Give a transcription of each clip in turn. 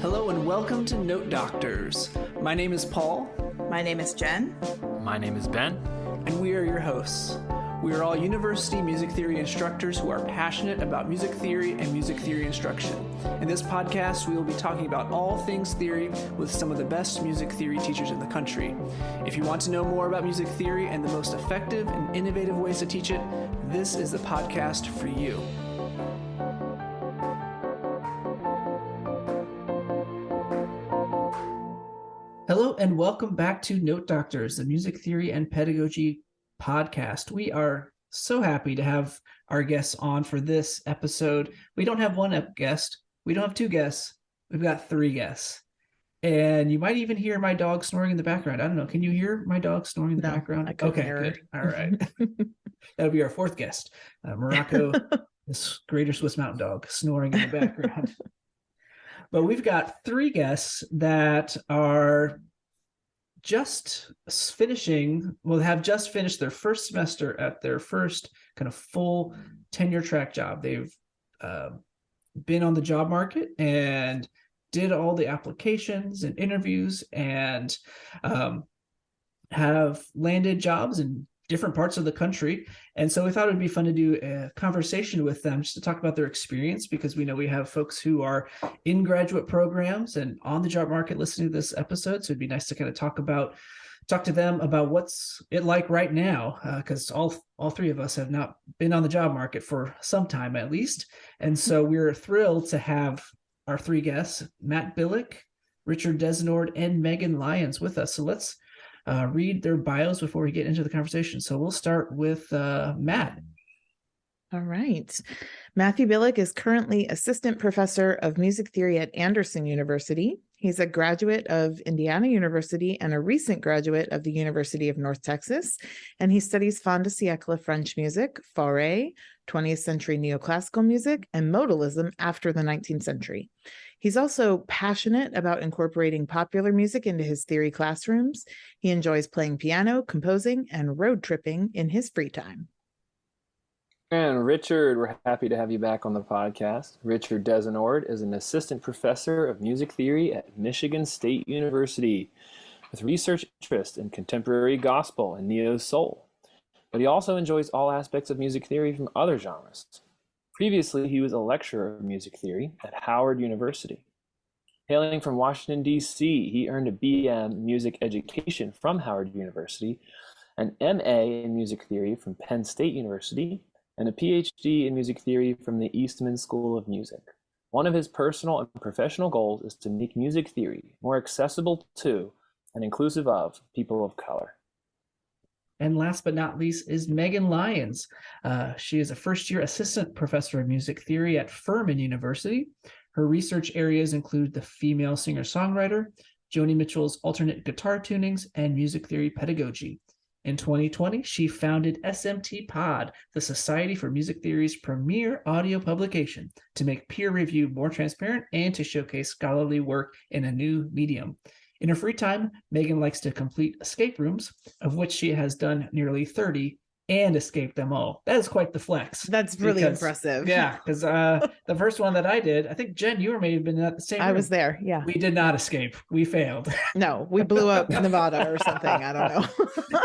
Hello and welcome to Note Doctors. My name is Paul. My name is Jenn. My name is Ben. And we are your hosts. We are all university music theory instructors who are passionate about music theory and music theory instruction. In this podcast, we will be talking about all things theory with some of the best music theory teachers in the country. If you want to know more about music theory and the most effective and innovative ways to teach it, this is the podcast for you. Hello and welcome back to Note Doctors, the music theory and pedagogy podcast. We are so happy to have our guests on for this episode. We don't have one guest. We don't have two guests. We've got three guests. And you might even hear my dog snoring in the background. I don't know. Can you hear my dog snoring in the background? Okay, good. All right. That'll be our fourth guest. Morocco, this greater Swiss mountain dog, snoring in the background. But we've got three guests that are just have just finished their first semester at their first kind of full tenure track job. They've been on the job market and did all the applications and interviews and have landed jobs in different parts of the country. And so we thought it would be fun to do a conversation with them just to talk about their experience, because we know we have folks who are in graduate programs and on the job market listening to this episode. So it'd be nice to kind of talk to them about what's it like right now, because all three of us have not been on the job market for some time at least. And so we're thrilled to have our three guests, Matt Bilik, Richard Desinord, and Megan Lyons with us. So let's read their bios before we get into the conversation. So we'll start with Matt. All right. Matthew Bilik is currently assistant professor of music theory at Anderson University. He's a graduate of Indiana University and a recent graduate of the University of North Texas. And he studies fin de siècle French music, Fauré, 20th century neoclassical music, and modalism after the 19th century. He's also passionate about incorporating popular music into his theory classrooms. He enjoys playing piano, composing, and road tripping in his free time. And Richard, we're happy to have you back on the podcast. Richard Desinord is an assistant professor of music theory at Michigan State University with research interest in contemporary gospel and neo-soul. But he also enjoys all aspects of music theory from other genres. Previously, he was a lecturer of music theory at Howard University. Hailing from Washington, D.C., he earned a BM in music education from Howard University, an MA in music theory from Penn State University, and a PhD in music theory from the Eastman School of Music. One of his personal and professional goals is to make music theory more accessible to and inclusive of people of color. And last but not least is Megan Lyons. She is a first-year assistant professor of music theory at Furman University. Her research areas include the female singer-songwriter, Joni Mitchell's alternate guitar tunings, and music theory pedagogy. In 2020, she founded SMT Pod, the Society for Music Theory's premier audio publication, to make peer review more transparent and to showcase scholarly work in a new medium. In her free time, Megan likes to complete escape rooms, of which she has done nearly 30 and escaped them all. That is quite the flex. That's really impressive. Yeah, because the first one that I did, I think, Jen, you may have been at the same room. I was there, yeah. We did not escape. We failed. No, we blew up Nevada or something. I don't know.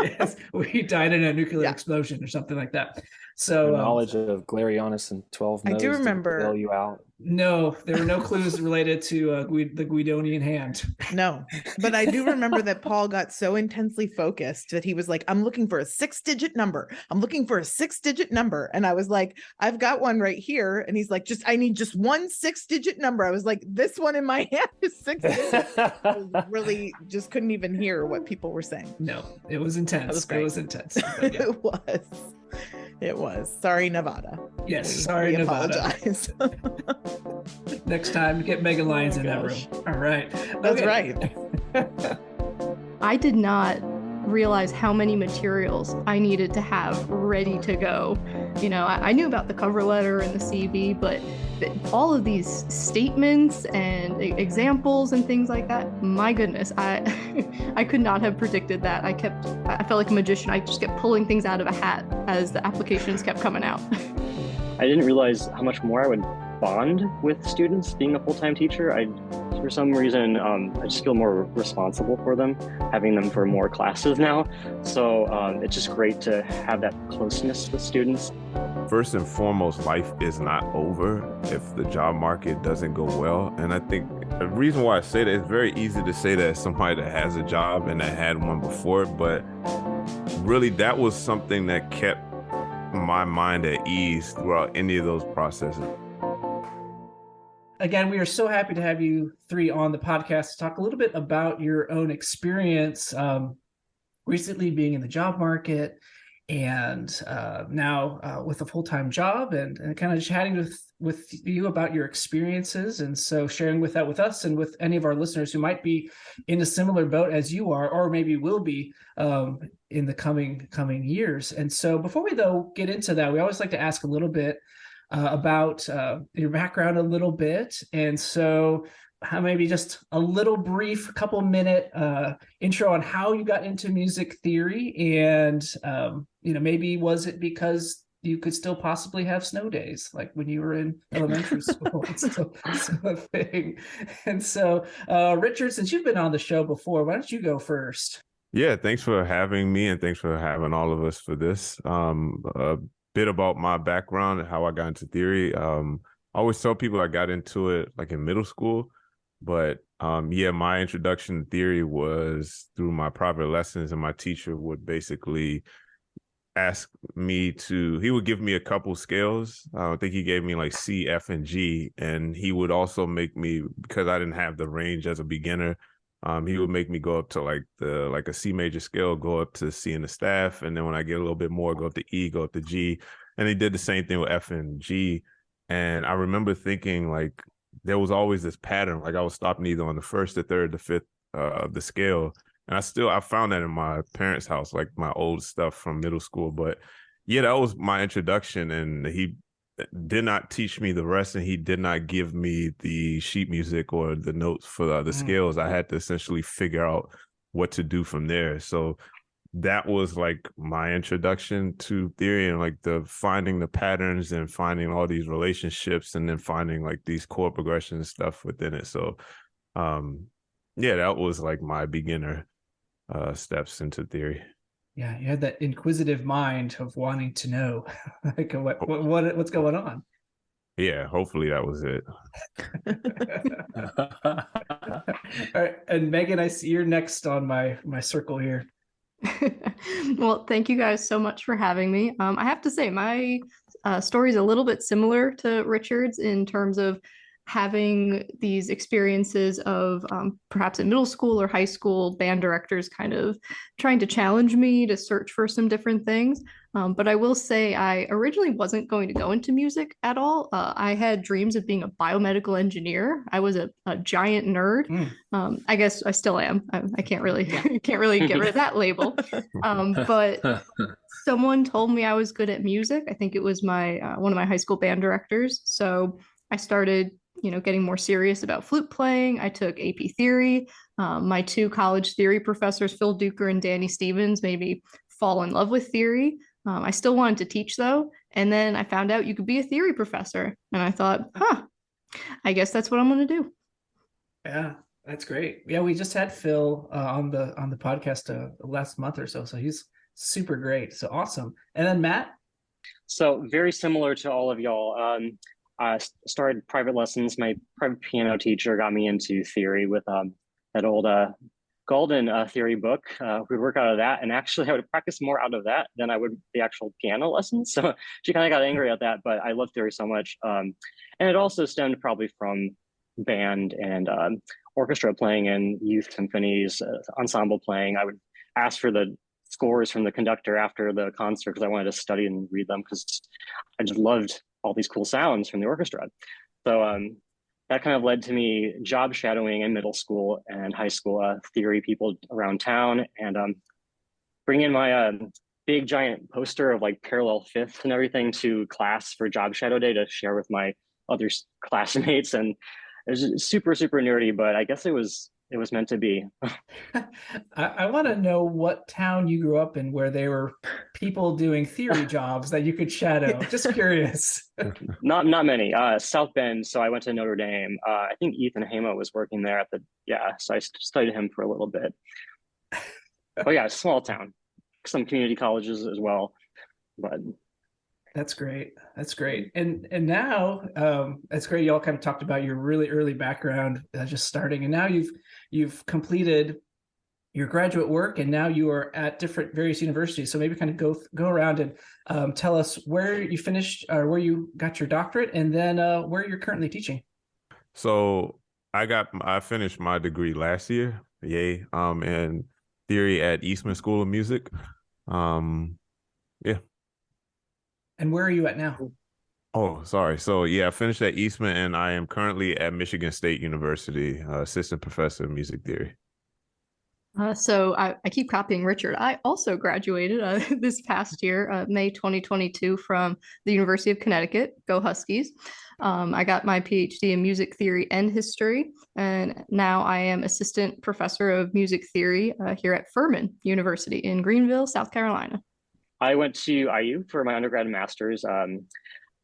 Yes, we died in a nuclear explosion or something like that. So knowledge of Glarianus and 12 nodes. I do remember. To bail you out. No, there were no clues related to the Guidonian hand. No, but I do remember that Paul got so intensely focused that he was like, I'm looking for a 6-digit number. I'm looking for a 6-digit number. And I was like, I've got one right here. And he's like, I need just one 6-digit number. I was like, this one in my hand is 6 digits. I really just couldn't even hear what people were saying. No, it was intense. It was intense. Yeah. It was. Sorry, Nevada. Yes, sorry, Nevada. Apologize. Next time, get Megan Lyons in that room. All right. That's right. I did not realize how many materials I needed to have ready to go. You know, I knew about the cover letter and the CV, but all of these statements and examples and things like that, my goodness, I could not have predicted that. I felt like a magician. I just kept pulling things out of a hat as the applications kept coming out. I didn't realize how much more I would bond with students being a full-time teacher. I for some reason, I just feel more responsible for them, having them for more classes now. So it's just great to have that closeness with students. First and foremost, life is not over if the job market doesn't go well. And I think the reason why I say that, it's very easy to say that as somebody that has a job and that had one before, but really that was something that kept my mind at ease throughout any of those processes. Again, we are so happy to have you three on the podcast to talk a little bit about your own experience recently being in the job market and now with a full-time job and kind of chatting with you about your experiences. And so sharing with that with us and with any of our listeners who might be in a similar boat as you are, or maybe will be in the coming years. And so before we though get into that, we always like to ask a little bit about your background a little bit. And so maybe just a little brief couple minute intro on how you got into music theory and maybe was it because you could still possibly have snow days like when you were in elementary school. It's still a thing. And so Richard, since you've been on the show before, why don't you go first? Yeah, thanks for having me and thanks for having all of us for this. A bit about my background and how I got into theory. I always tell people I got into it like in middle school. But my introduction to theory was through my private lessons, and my teacher would basically ask me he would give me a couple scales. I think he gave me like C, F, and G, and he would also make me, because I didn't have the range as a beginner, he would make me go up to like a C major scale, go up to C in the staff, and then when I get a little bit more, go up to E, go up to G, and he did the same thing with F and G. And I remember thinking like, there was always this pattern, like I was stopping either on the first, the third, the fifth of the scale. And I found that in my parents' house, like my old stuff from middle school. But yeah, that was my introduction. And he did not teach me the rest, and he did not give me the sheet music or the notes for the scales. I had to essentially figure out what to do from there. So that was like my introduction to theory, and like finding the patterns and finding all these relationships and then finding like these chord progression stuff within it. So that was like my beginner steps into theory. Yeah, you had that inquisitive mind of wanting to know like what's going on. Yeah, hopefully that was it. All right, and Megan, I see you're next on my circle here. Well, thank you guys so much for having me. I have to say my story is a little bit similar to Richard's in terms of having these experiences of perhaps in middle school or high school, band directors kind of trying to challenge me to search for some different things. But I will say I originally wasn't going to go into music at all. I had dreams of being a biomedical engineer. I was a giant nerd. I guess I still am. I can't really get rid of that label. But someone told me I was good at music. I think it was my one of my high school band directors. So I started getting more serious about flute playing. I took AP theory. My two college theory professors, Phil Duker and Danny Stevens, made me fall in love with theory. I still wanted to teach though. And then I found out you could be a theory professor. And I thought, I guess that's what I'm going to do. Yeah, that's great. Yeah, we just had Phil on the podcast last month or so. So he's super great. So awesome. And then Matt? So very similar to all of y'all. I started private lessons. My private piano teacher got me into theory with that old Golden theory book. We'd work out of that, and actually I would practice more out of that than I would the actual piano lessons. So she kind of got angry at that, but I love theory so much. And it also stemmed probably from band and orchestra playing in youth symphonies, ensemble playing. I would ask for the scores from the conductor after the concert because I wanted to study and read them because I just loved all these cool sounds from the orchestra. So that kind of led to me job shadowing in middle school and high school theory people around town, and bringing my big giant poster of like parallel fifths and everything to class for job shadow day to share with my other classmates. And it was super, super nerdy, but I guess it was it was meant to be. I want to know what town you grew up in where there were people doing theory jobs that you could shadow. Just curious. Not many. South Bend. So I went to Notre Dame. I think Ethan Hamo was working there at the So I studied him for a little bit. Oh yeah, small town. Some community colleges as well, but That's great. That's great. And now it's great. You all kind of talked about your really early background, just starting, and now you've completed your graduate work, and now you are at different various universities. So maybe kind of go around and tell us where you finished or where you got your doctorate, and then where you're currently teaching. So I finished my degree last year, yay, in theory at Eastman School of Music. Yeah. And where are you at now? Oh, sorry. So yeah, I finished at Eastman, and I am currently at Michigan State University, assistant professor of music theory. So I keep copying Richard. I also graduated this past year, May 2022, from the University of Connecticut. Go Huskies. I got my PhD in music theory and history, and now I am assistant professor of music theory here at Furman University in Greenville, South Carolina. I went to IU for my undergrad and master's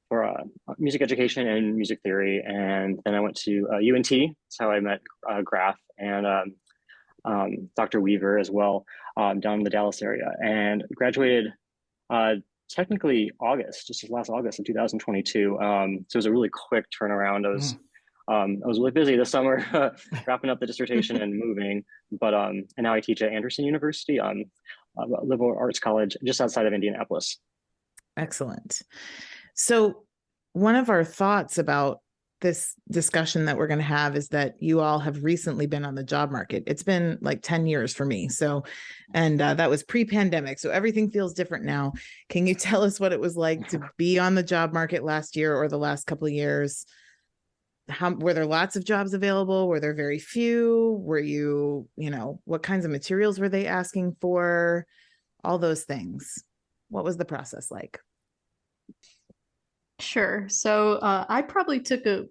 for music education and music theory, and then I went to UNT. That's how I met Graf and Dr. Weaver as well, down in the Dallas area, and graduated technically just last August of 2022. So it was a really quick turnaround. I was really busy this summer, wrapping up the dissertation and moving, but and now I teach at Anderson University, liberal arts college just outside of Indianapolis. Excellent. So one of our thoughts about this discussion that we're going to have is that you all have recently been on the job market. It's been like 10 years for me. So, and that was pre-pandemic. So everything feels different now. Can you tell us what it was like to be on the job market last year or the last couple of years? Were there lots of jobs available? Were there very few? Were you what kinds of materials were they asking for? All those things. What was the process like? Sure. So I probably took a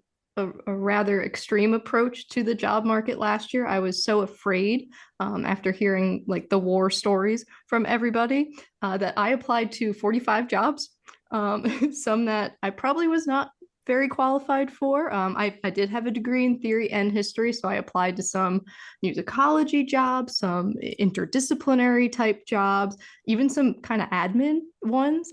rather extreme approach to the job market last year. I was so afraid after hearing like the war stories from everybody that I applied to 45 jobs, some that I probably was not very qualified for. I did have a degree in theory and history, so I applied to some musicology jobs, some interdisciplinary type jobs, even some kind of admin ones.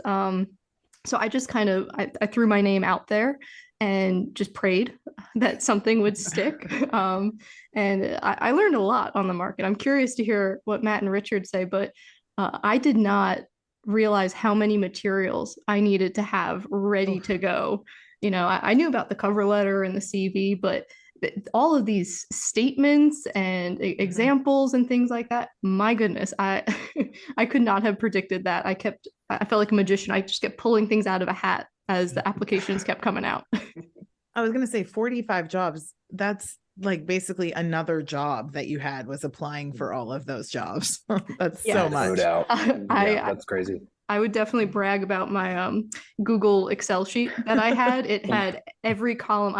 So I just kind of I threw my name out there and just prayed that something would stick. And I learned a lot on the market. I'm curious to hear what Matt and Richard say, but I did not realize how many materials I needed to have ready to go. I knew about the cover letter and the CV, but all of these statements and examples and things like that, my goodness, I could not have predicted that. I felt like a magician. I just kept pulling things out of a hat as the applications kept coming out. I was going to say 45 jobs. That's like basically another job that you had was applying for all of those jobs. That's so much. No doubt. That's crazy. I would definitely brag about my Google Excel sheet that I had. It had every column.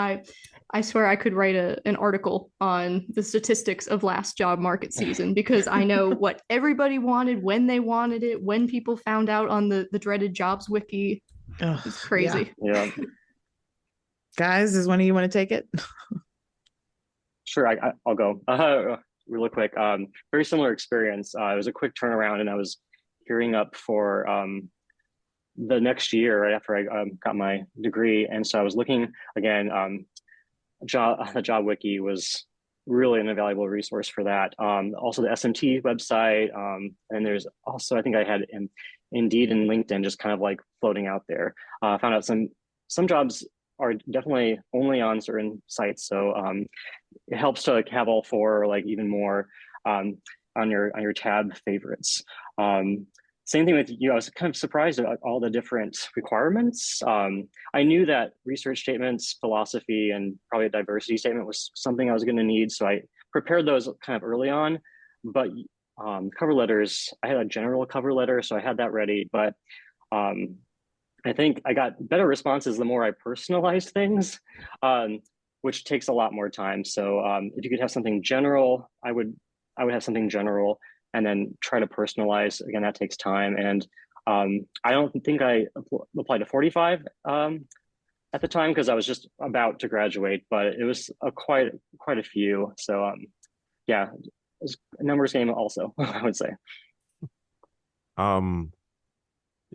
I swear I could write an article on the statistics of last job market season because I know what everybody wanted, when they wanted it, when people found out on the dreaded jobs wiki. It's crazy. Yeah. Guys, does one of you want to take it? Sure, I'll go. Really quick. Very similar experience. It was a quick turnaround, and I was gearing up for the next year right after I got my degree, and so I was looking again. The job wiki was really an invaluable resource for that. Also the SMT website, and there's also I think I had Indeed and LinkedIn just kind of like floating out there. Found out some jobs are definitely only on certain sites, so it helps to have all four or like even more on your tab favorites. Same thing with you. I was kind of surprised about all the different requirements. I knew that research statements, philosophy, and probably a diversity statement was something I was going to need. So I prepared those kind of early on. But cover letters, I had a general cover letter, so I had that ready. But I think I got better responses the more I personalized things, which takes a lot more time. So if you could have something general, I would have something general, and then try to personalize. Again, that takes time. And I don't think I applied to 45 at the time because I was just about to graduate, but it was quite a few. So yeah, it was a numbers game also, I would say.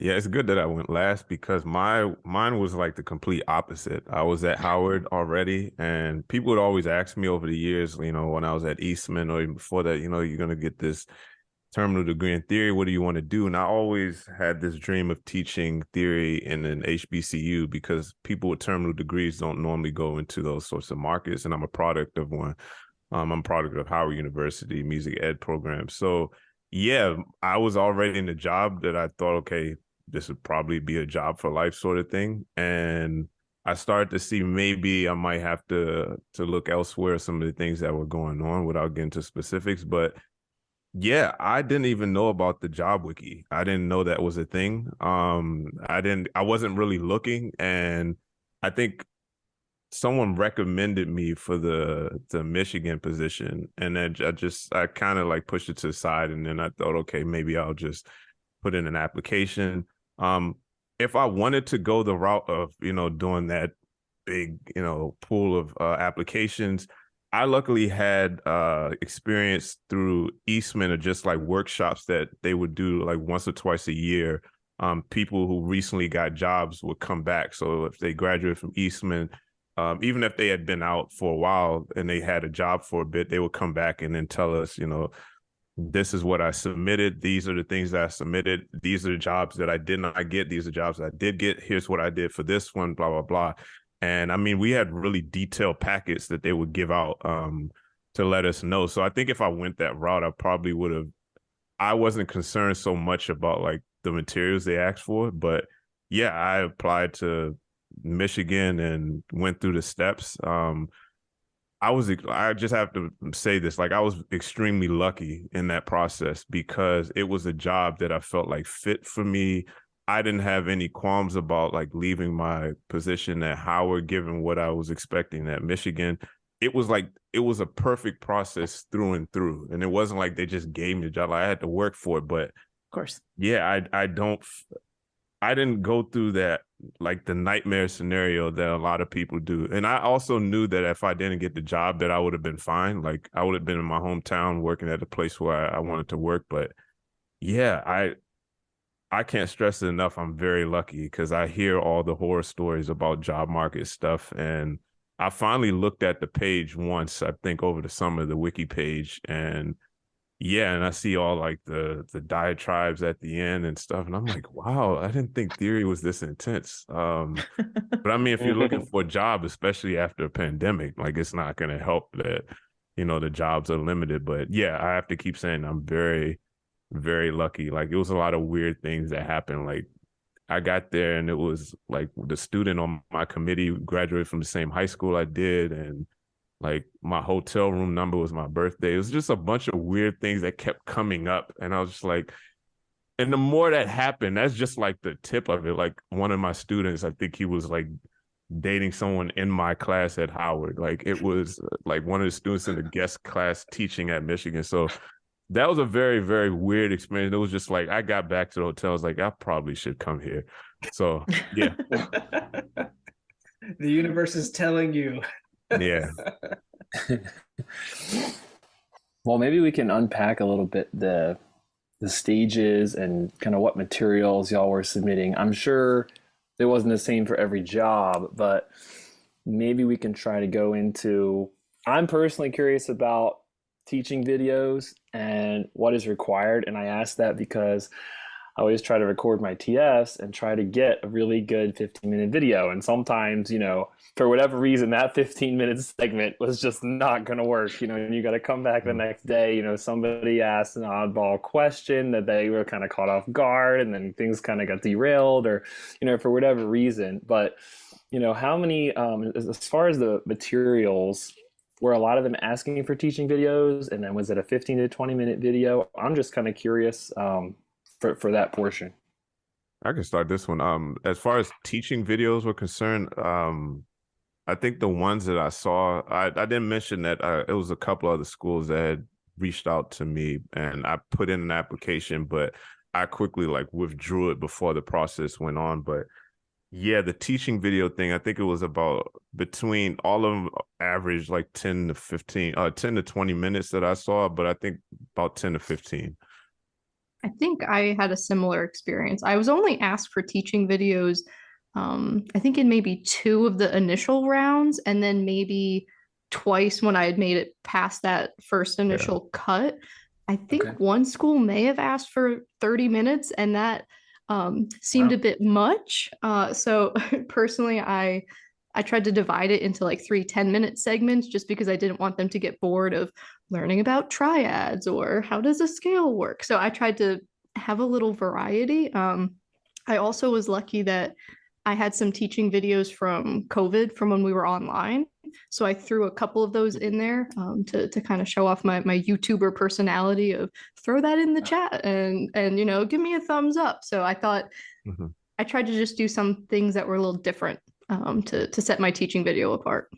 Yeah, it's good that I went last because mine was like the complete opposite. I was at Howard already, and people would always ask me over the years, when I was at Eastman or even before that, you're going to get this terminal degree in theory. What do you want to do? And I always had this dream of teaching theory in an HBCU because people with terminal degrees don't normally go into those sorts of markets. And I'm a product of one. I'm a product of Howard University music ed program. So yeah, I was already in a job that I thought, okay, this would probably be a job for life sort of thing. And I started to see maybe I might have to look elsewhere, some of the things that were going on without getting to specifics. But yeah, I didn't even know about the job wiki. I didn't know that was a thing. I wasn't really looking. And I think someone recommended me for the Michigan position. And then I kind of like pushed it to the side. And then I thought, okay, maybe I'll just put in an application. If I wanted to go the route of, doing that big, pool of applications, I luckily had experience through Eastman or just like workshops that they would do like once or twice a year. People who recently got jobs would come back. So if they graduated from Eastman, even if they had been out for a while and they had a job for a bit, they would come back and then tell us, this is what I submitted. These are the things that I submitted. These are the jobs that I did not get. These are jobs that I did get. Here's what I did for this one, blah, blah, blah. And I mean, we had really detailed packets that they would give out to let us know. So I think if I went that route, I wasn't concerned so much about like the materials they asked for. But yeah, I applied to Michigan and went through the steps. I just have to say this, like I was extremely lucky in that process because it was a job that I felt like fit for me. I didn't have any qualms about like leaving my position at Howard, given what I was expecting at Michigan. It was a perfect process through and through. And it wasn't like they just gave me a job. I had to work for it, but of course, yeah, I didn't go through that, like the nightmare scenario that a lot of people do. And I also knew that if I didn't get the job that I would have been fine. Like I would have been in my hometown working at a place where I wanted to work. But yeah, I can't stress it enough. I'm very lucky because I hear all the horror stories about job market stuff. And I finally looked at the page once, I think over the summer, the wiki page. And yeah, and I see all like the diatribes at the end and stuff. And I'm like, wow, I didn't think theory was this intense. But I mean, if you're looking for a job, especially after a pandemic, like it's not going to help that, the jobs are limited. But yeah, I have to keep saying I'm very, very lucky. Like it was a lot of weird things that happened. Like I got there and it was like the student on my committee graduated from the same high school I did. And like my hotel room number was my birthday. It was just a bunch of weird things that kept coming up. And I was just like, and the more that happened, that's just like the tip of it. Like one of my students, I think he was like dating someone in my class at Howard. Like it was like one of the students in the guest class teaching at Michigan. So that was a very, very weird experience. It was just like, I got back to the hotel. I was like, I probably should come here. So yeah. The universe is telling you. Yeah. Well, maybe we can unpack a little bit the stages and kind of what materials y'all were submitting. I'm sure it wasn't the same for every job, but maybe we can try to go into, I'm personally curious about teaching videos and what is required. And I ask that because I always try to record my TS and try to get a really good 15-minute video. And sometimes, for whatever reason, that 15-minute segment was just not going to work, and you got to come back the next day, somebody asked an oddball question that they were kind of caught off guard and then things kind of got derailed or, for whatever reason. But, how many, as far as the materials, were a lot of them asking for teaching videos? And then was it a 15 to 20-minute video? I'm just kind of curious for that portion. I can start this one. As far as teaching videos were concerned, I I think the ones that I saw, I didn't mention that it was a couple other schools that had reached out to me, and I put in an application, but I quickly like withdrew it before the process went on. But yeah, the teaching video thing, I think it was about between all of them average like 10 to 20 minutes that I saw, but I think about 10 to 15. I think I had a similar experience. I was only asked for teaching videos, I think in maybe 2 of the initial rounds, and then maybe twice when I had made it past that first initial cut. I think one school may have asked for 30 minutes, and that seemed a bit much. So personally, I tried to divide it into like 3 10-minute segments just because I didn't want them to get bored of learning about triads or how does a scale work. So I tried to have a little variety. I also was lucky that I had some teaching videos from COVID from when we were online. So I threw a couple of those in there to kind of show off my YouTuber personality of throw that in the chat and give me a thumbs up. So I thought I tried to just do some things that were a little different to set my teaching video apart.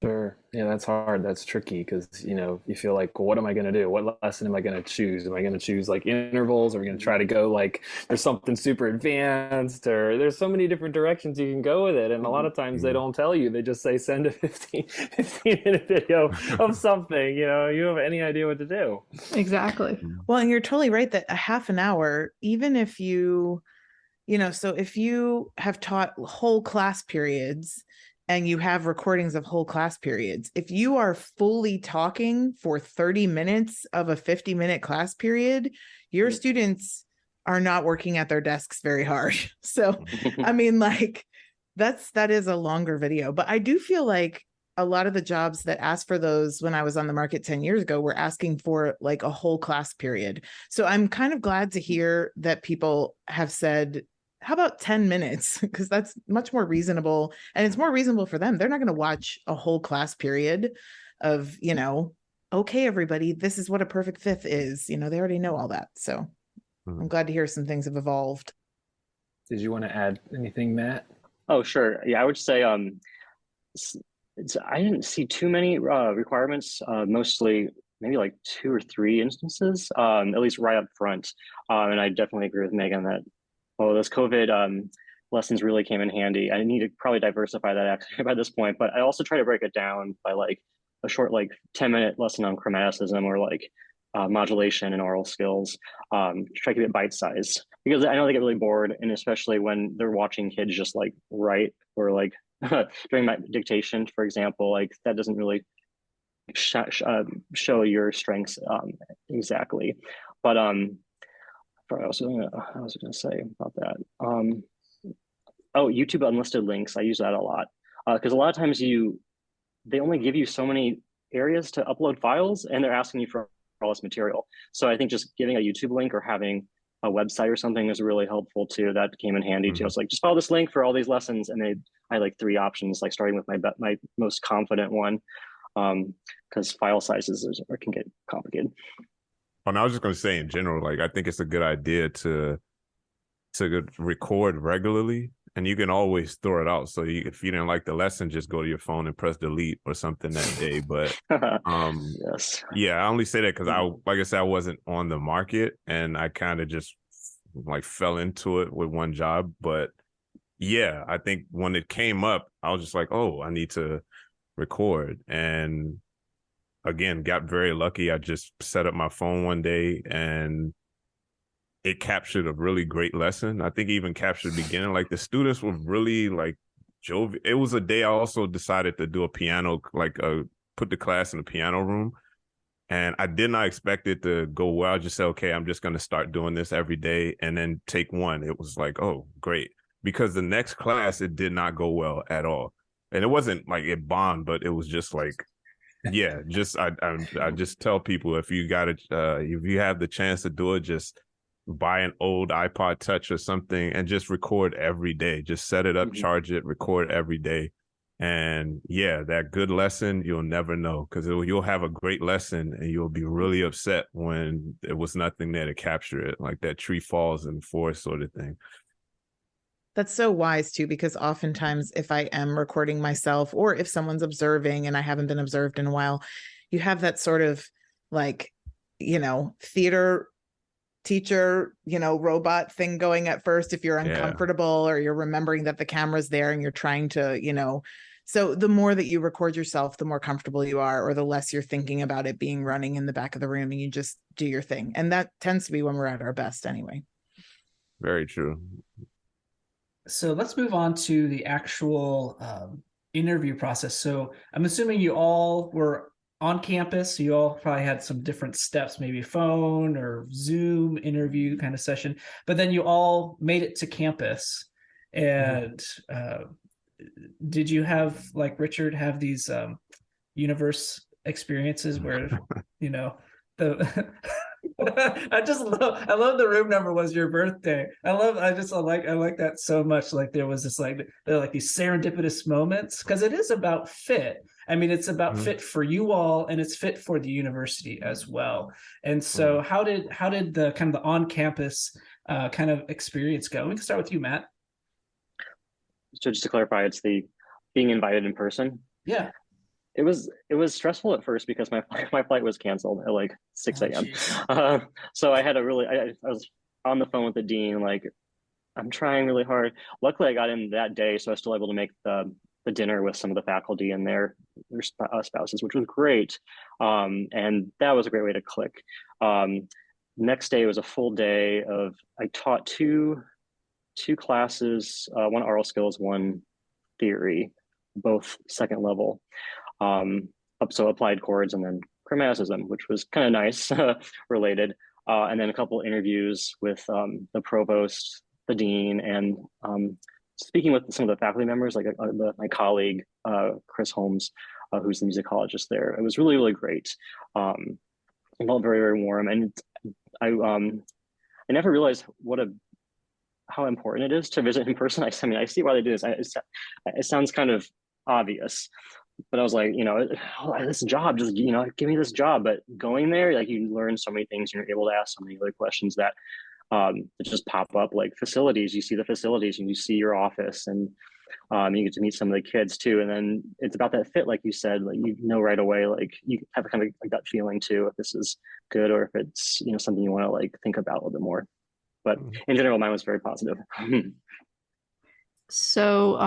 Sure. Yeah, that's hard. That's tricky because, you feel like, well, what am I going to do? What lesson am I going to choose? Am I going to choose like intervals? Or are we going to try to go like there's something super advanced, or there's so many different directions you can go with it. And a lot of times they don't tell you. They just say send a 15-minute video of something, you don't have any idea what to do. Exactly. Well, and you're totally right that a half an hour, even if so if you have taught whole class periods, and you have recordings of whole class periods, if you are fully talking for 30 minutes of a 50-minute class period, your students are not working at their desks very hard. So, I mean, like that is a longer video, but I do feel like a lot of the jobs that asked for those when I was on the market 10 years ago were asking for like a whole class period. So I'm kind of glad to hear that people have said, how about 10 minutes? Because that's much more reasonable. And it's more reasonable for them. They're not going to watch a whole class period of, okay, everybody, this is what a perfect fifth is. They already know all that. So I'm glad to hear some things have evolved. Did you want to add anything, Matt? Oh, sure. Yeah, I would say I didn't see too many requirements, mostly maybe like 2 or 3 instances, at least right up front. And I definitely agree with Megan that those COVID lessons really came in handy. I need to probably diversify that actually by this point, but I also try to break it down by like a short, like 10-minute lesson on chromaticism or like modulation and oral skills. Try to keep it bite-sized because I know they get really bored, and especially when they're watching kids just like write or like during my dictation, for example, like that doesn't really show your strengths exactly. But I was going to say about that. YouTube unlisted links. I use that a lot because a lot of times they only give you so many areas to upload files, and they're asking you for all this material. So I think just giving a YouTube link or having a website or something is really helpful too. That came in handy too. I was like, just follow this link for all these lessons, and I had like 3 options, like starting with my most confident one, because file sizes can get complicated. And I was just going to say in general, like I think it's a good idea to record regularly, and you can always throw it out. So if you didn't like the lesson, just go to your phone and press delete or something that day. But yes, yeah, I only say that because like I said, I wasn't on the market, and I kind of just like fell into it with one job. But yeah, I think when it came up, I was just like, oh, I need to record. And again, got very lucky. I just set up my phone one day and it captured a really great lesson. I think it even captured the beginning. Like the students were really like jovial. It was a day I also decided to do a piano, like put the class in the piano room. And I did not expect it to go well. I just said, okay, I'm just going to start doing this every day. And then take one. It was like, oh, great. Because the next class, it did not go well at all. And it wasn't like it bombed, but it was just like, yeah, just I just tell people if you have the chance to do it, just buy an old iPod Touch or something and just record every day. Just set it up, charge it, record every day. And yeah, that good lesson, you'll never know, because you'll have a great lesson and you'll be really upset when there was nothing there to capture it, like that tree falls in the forest sort of thing. That's so wise too, because oftentimes if I am recording myself or if someone's observing and I haven't been observed in a while, you have that sort of like, theater teacher, robot thing going at first if you're uncomfortable or you're remembering that the camera's there and you're trying to, so the more that you record yourself, the more comfortable you are, or the less you're thinking about it being running in the back of the room and you just do your thing. And that tends to be when we're at our best anyway. Very true. So let's move on to the actual interview process. So I'm assuming you all were on campus. So you all probably had some different steps, maybe phone or Zoom interview kind of session, but then you all made it to campus. And did you have, like Richard, have these universe experiences where, the I love the room number was your birthday. I like that so much. Like there was this they're like these serendipitous moments, because it is about fit. I mean, it's about fit for you all, and it's fit for the university as well. And so how did the kind of the on-campus kind of experience go? We can start with you, Matt. So just to clarify, it's the being invited in person. Yeah. It was stressful at first because my flight was canceled at like 6 a.m. So I had I was on the phone with the dean, like I'm trying really hard. Luckily I got in that day, so I was still able to make the dinner with some of the faculty and their spouses, which was great. And that was a great way to click. Next day was a full day of, I taught two classes, one oral skills, one theory, both second level. So applied chords and then chromaticism, which was kind of nice, related. And then a couple interviews with the provost, the dean, and speaking with some of the faculty members, like my colleague, Chris Holmes, who's the musicologist there. It was really, really great. It felt very, very warm. And I never realized how important it is to visit in person. I mean, I see why they do this. It sounds kind of obvious, but I was like, this job, just, give me this job. But going there, like, you learn so many things, and you're able to ask so many other questions that just pop up, like facilities. You see the facilities and you see your office, and you get to meet some of the kids too. And then it's about that fit, like you said, like, right away, like you have a kind of a gut feeling too, if this is good or if it's, something you want to like think about a little bit more. But in general, mine was very positive. So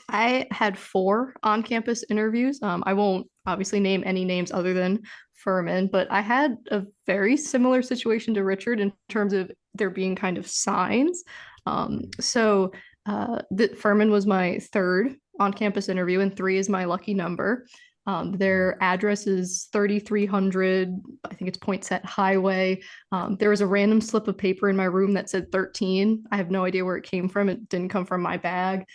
I had 4 on-campus interviews. I won't obviously name any names other than Furman, but I had a very similar situation to Richard in terms of there being kind of signs. So Furman was my 3rd on-campus interview, and 3 is my lucky number. Their address is 3300, I think it's Poinsett Highway. There was a random slip of paper in my room that said 13. I have no idea where it came from. It didn't come from my bag.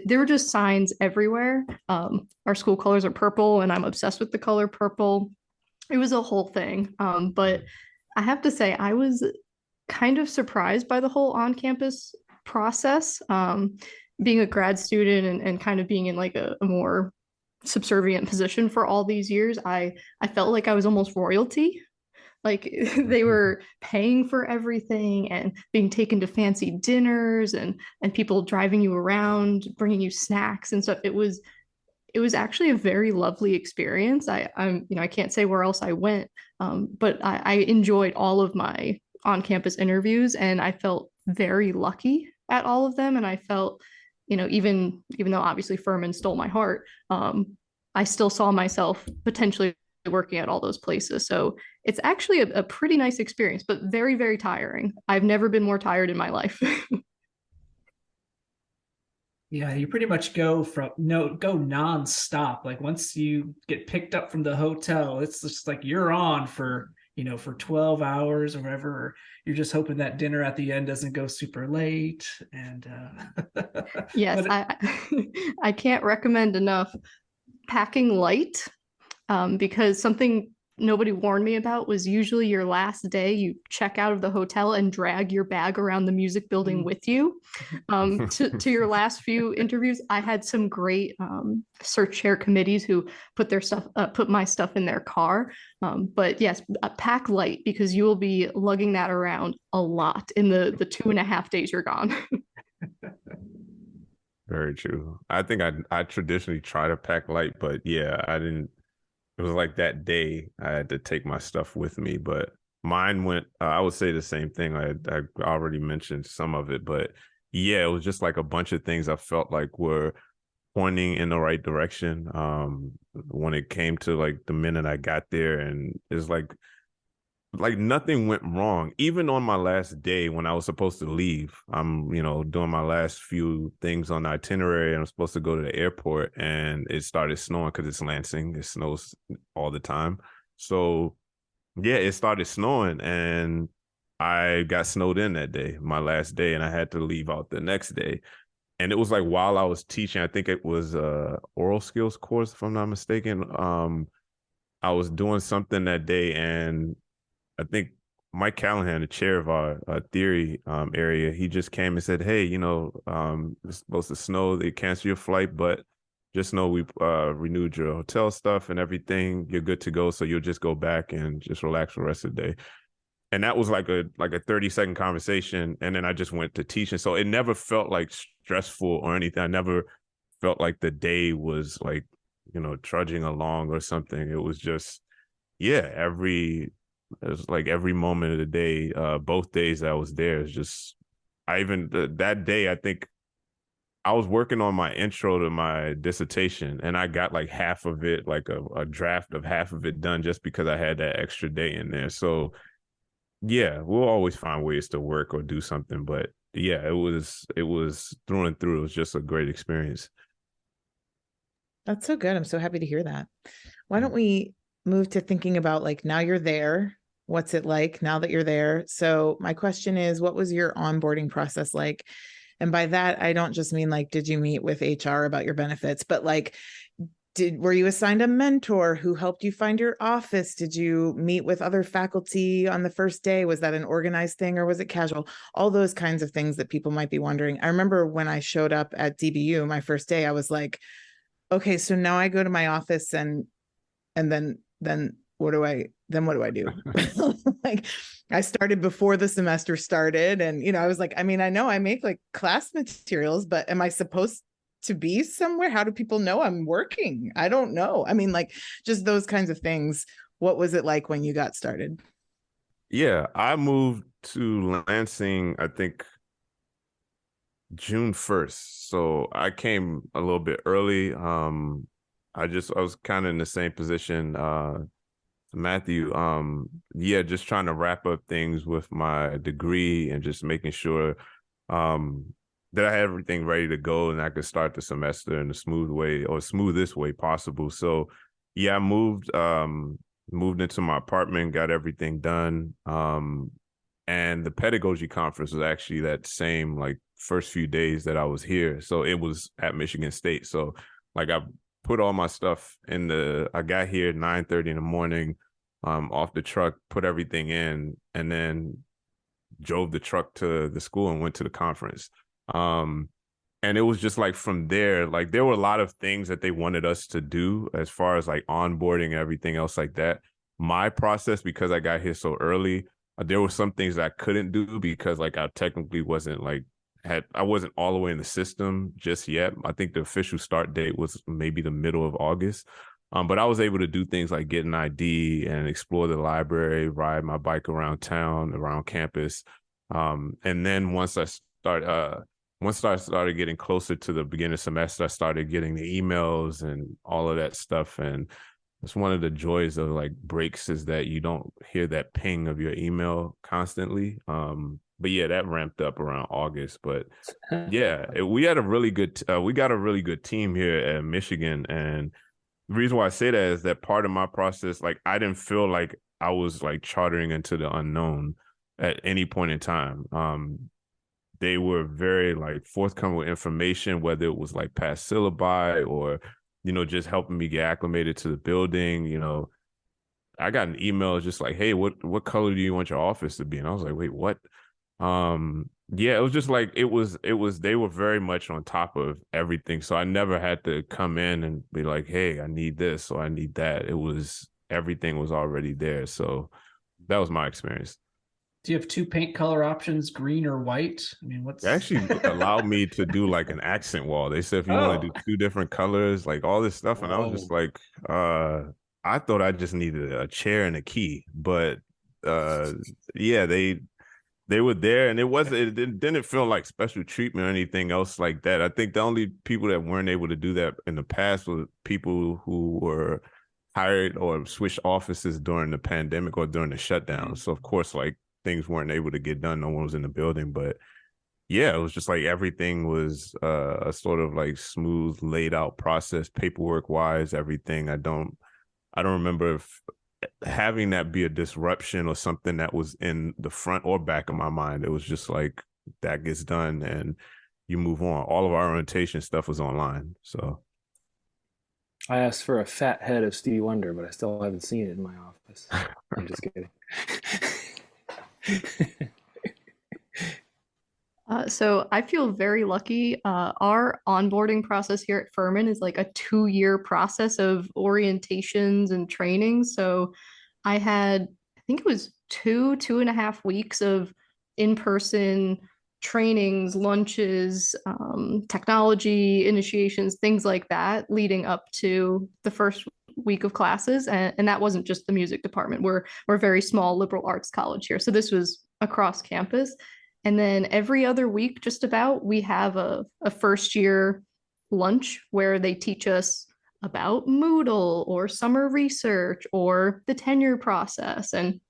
There were just signs everywhere. Our school colors are purple, and I'm obsessed with the color purple. It was a whole thing. But I have to say, I was kind of surprised by the whole on-campus process. Being a grad student and kind of being in like a more subservient position for all these years, I felt like I was almost royalty. Like they were paying for everything and being taken to fancy dinners and people driving you around, bringing you snacks and stuff. It was actually a very lovely experience. I can't say where else I went, but I enjoyed all of my on-campus interviews, and I felt very lucky at all of them. And I felt, even though obviously Furman stole my heart, I still saw myself potentially working at all those places. So it's actually a pretty nice experience, but very, very tiring. I've never been more tired in my life. Yeah, you pretty much go nonstop. Like once you get picked up from the hotel, it's just like you're on for 12 hours or whatever. Or you're just hoping that dinner at the end doesn't go super late. And yes, I can't recommend enough packing light, because something nobody warned me about was usually your last day, you check out of the hotel and drag your bag around the music building with you. To your last few interviews, I had some great search chair committees who put my stuff in their car. But yes, pack light, because you will be lugging that around a lot in the 2.5 days you're gone. Very true. I think I traditionally try to pack light, but yeah, I didn't. It was like that day I had to take my stuff with me, but mine went. I would say the same thing. I already mentioned some of it, but yeah, it was just like a bunch of things I felt like were pointing in the right direction. When it came to like the minute I got there, and it's like nothing went wrong. Even on my last day when I was supposed to leave, I'm, doing my last few things on the itinerary, and I'm supposed to go to the airport, and it started snowing because it's Lansing. It snows all the time. So yeah, it started snowing, and I got snowed in that day, my last day, and I had to leave out the next day. And it was like while I was teaching, I think it was a oral skills course, if I'm not mistaken. I was doing something that day, and I think Mike Callahan, the chair of our theory area, he just came and said, "Hey, it's supposed to snow. They canceled your flight, but just know we renewed your hotel stuff and everything. You're good to go. So you'll just go back and just relax for the rest of the day." And that was like a 30-second conversation, and then I just went to teaching. So it never felt like stressful or anything. I never felt like the day was like, trudging along or something. It was just, yeah, it was like every moment of the day, both days that I was there, is just, that day, I think I was working on my intro to my dissertation, and I got like half of it, like a draft of half of it done just because I had that extra day in there. So yeah, we'll always find ways to work or do something, but yeah, it was through and through. It was just a great experience. That's so good. I'm so happy to hear that. Why don't we move to thinking about like, now you're there, what's it like now that you're there? So my question is, what was your onboarding process like? And by that, I don't just mean like, did you meet with HR about your benefits, but like, were you assigned a mentor who helped you find your office? Did you meet with other faculty on the first day? Was that an organized thing or was it casual? All those kinds of things that people might be wondering. I remember when I showed up at DBU my first day, I was like, okay, so now I go to my office and then what do I do? Like, I started before the semester started, and I was like, I mean, I know I make like class materials, but am I supposed to be somewhere? How do people know I'm working? I don't know. I mean, like, just those kinds of things. What was it like when you got started? Yeah, I moved to Lansing, I think June 1st. So I came a little bit early. I was kind of in the same position, Matthew. Yeah, just trying to wrap up things with my degree and just making sure that I had everything ready to go and I could start the semester in the smoothest way possible. So yeah, I moved into my apartment, got everything done. And the pedagogy conference was actually that same like first few days that I was here. So it was at Michigan State. So like I put all my stuff I got here at 9:30 in the morning, off the truck, put everything in, and then drove the truck to the school and went to the conference. And it was just like from there, like there were a lot of things that they wanted us to do as far as like onboarding and everything else like that. My process, because I got here so early, there were some things that I couldn't do because like I technically wasn't like I wasn't all the way in the system just yet. I think the official start date was maybe the middle of August. But I was able to do things like get an ID and explore the library, ride my bike around town, around campus. And then once I started getting closer to the beginning of the semester, I started getting the emails and all of that stuff. And it's one of the joys of like breaks is that you don't hear that ping of your email constantly. But yeah, that ramped up around August. But yeah, we got a really good team here at Michigan. And the reason why I say that is that part of my process, like I didn't feel like I was like chartering into the unknown at any point in time. They were very like forthcoming with information, whether it was like past syllabi or, just helping me get acclimated to the building. I got an email just like, hey, what color do you want your office to be? And I was like, wait, what? Yeah, it was just like, they were very much on top of everything. So I never had to come in and be like, hey, I need this or I need that. Everything was already there. So that was my experience. Do you have two paint color options, green or white? I mean, what's They actually allowed me to do like an accent wall. They said if you want to do two different colors, like all this stuff, and I was just like, I thought I just needed a chair and a key, but yeah, they were there, and it didn't feel like special treatment or anything else like that. I think the only people that weren't able to do that in the past were people who were hired or switched offices during the pandemic or during the shutdown. So of course, like things weren't able to get done. No one was in the building, but yeah, it was just like everything was a sort of like smooth, laid out process, paperwork wise, everything. I don't remember if having that be a disruption or something that was in the front or back of my mind. It was just like that gets done and you move on. All of our orientation stuff was online. So I asked for a fat head of Stevie Wonder, but I still haven't seen it in my office. I'm just kidding. So I feel very lucky. Our onboarding process here at Furman is like a 2-year process of orientations and training. So I had, I think it was 2.5 weeks of in-person trainings, lunches, technology initiations, things like that, leading up to the first week of classes. And that wasn't just the music department. We're a very small liberal arts college here. So this was across campus. And then every other week, just about, we have a first year lunch where they teach us about Moodle or summer research or the tenure process. And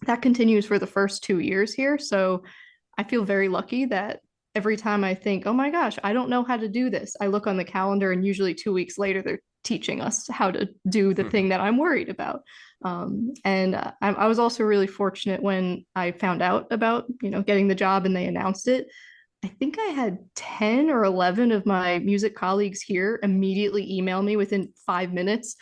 that continues for the first 2 years here. So I feel very lucky that every time I think, oh my gosh, I don't know how to do this, I look on the calendar and usually 2 weeks later, they're teaching us how to do the thing that I'm worried about. I was also really fortunate when I found out about, getting the job and they announced it. I think I had 10 or 11 of my music colleagues here immediately email me within 5 minutes,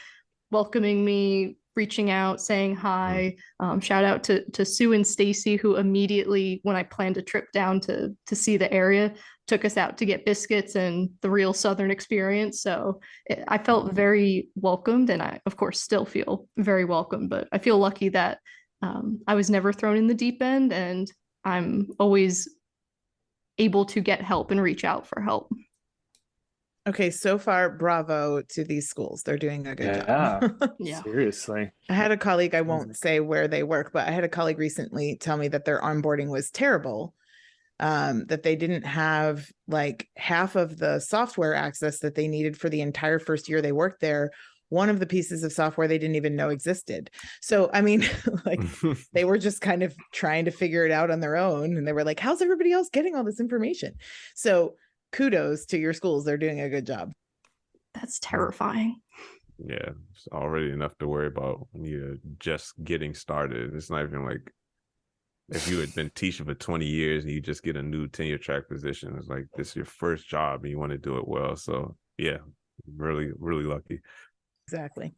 welcoming me, reaching out, saying hi. Shout out to Sue and Stacy, who immediately, when I planned a trip down to see the area, took us out to get biscuits and the real Southern experience. So I felt very welcomed, and I, of course, still feel very welcome. But I feel lucky that I was never thrown in the deep end, and I'm always able to get help and reach out for help. Okay, so far, bravo to these schools. They're doing a good job. Yeah. Seriously. I had a colleague, I won't say where they work, but I had a colleague recently tell me that their onboarding was terrible, that they didn't have like half of the software access that they needed for the entire first year they worked there. One of the pieces of software they didn't even know existed. So, I mean, like they were just kind of trying to figure it out on their own. And they were like, how's everybody else getting all this information? So kudos to your schools. They're doing a good job. That's terrifying. Yeah, it's already enough to worry about when you're just getting started. It's not even like if you had been teaching for 20 years and you just get a new tenure track position. It's like this is your first job and you want to do it well. So yeah, really, really lucky. Exactly.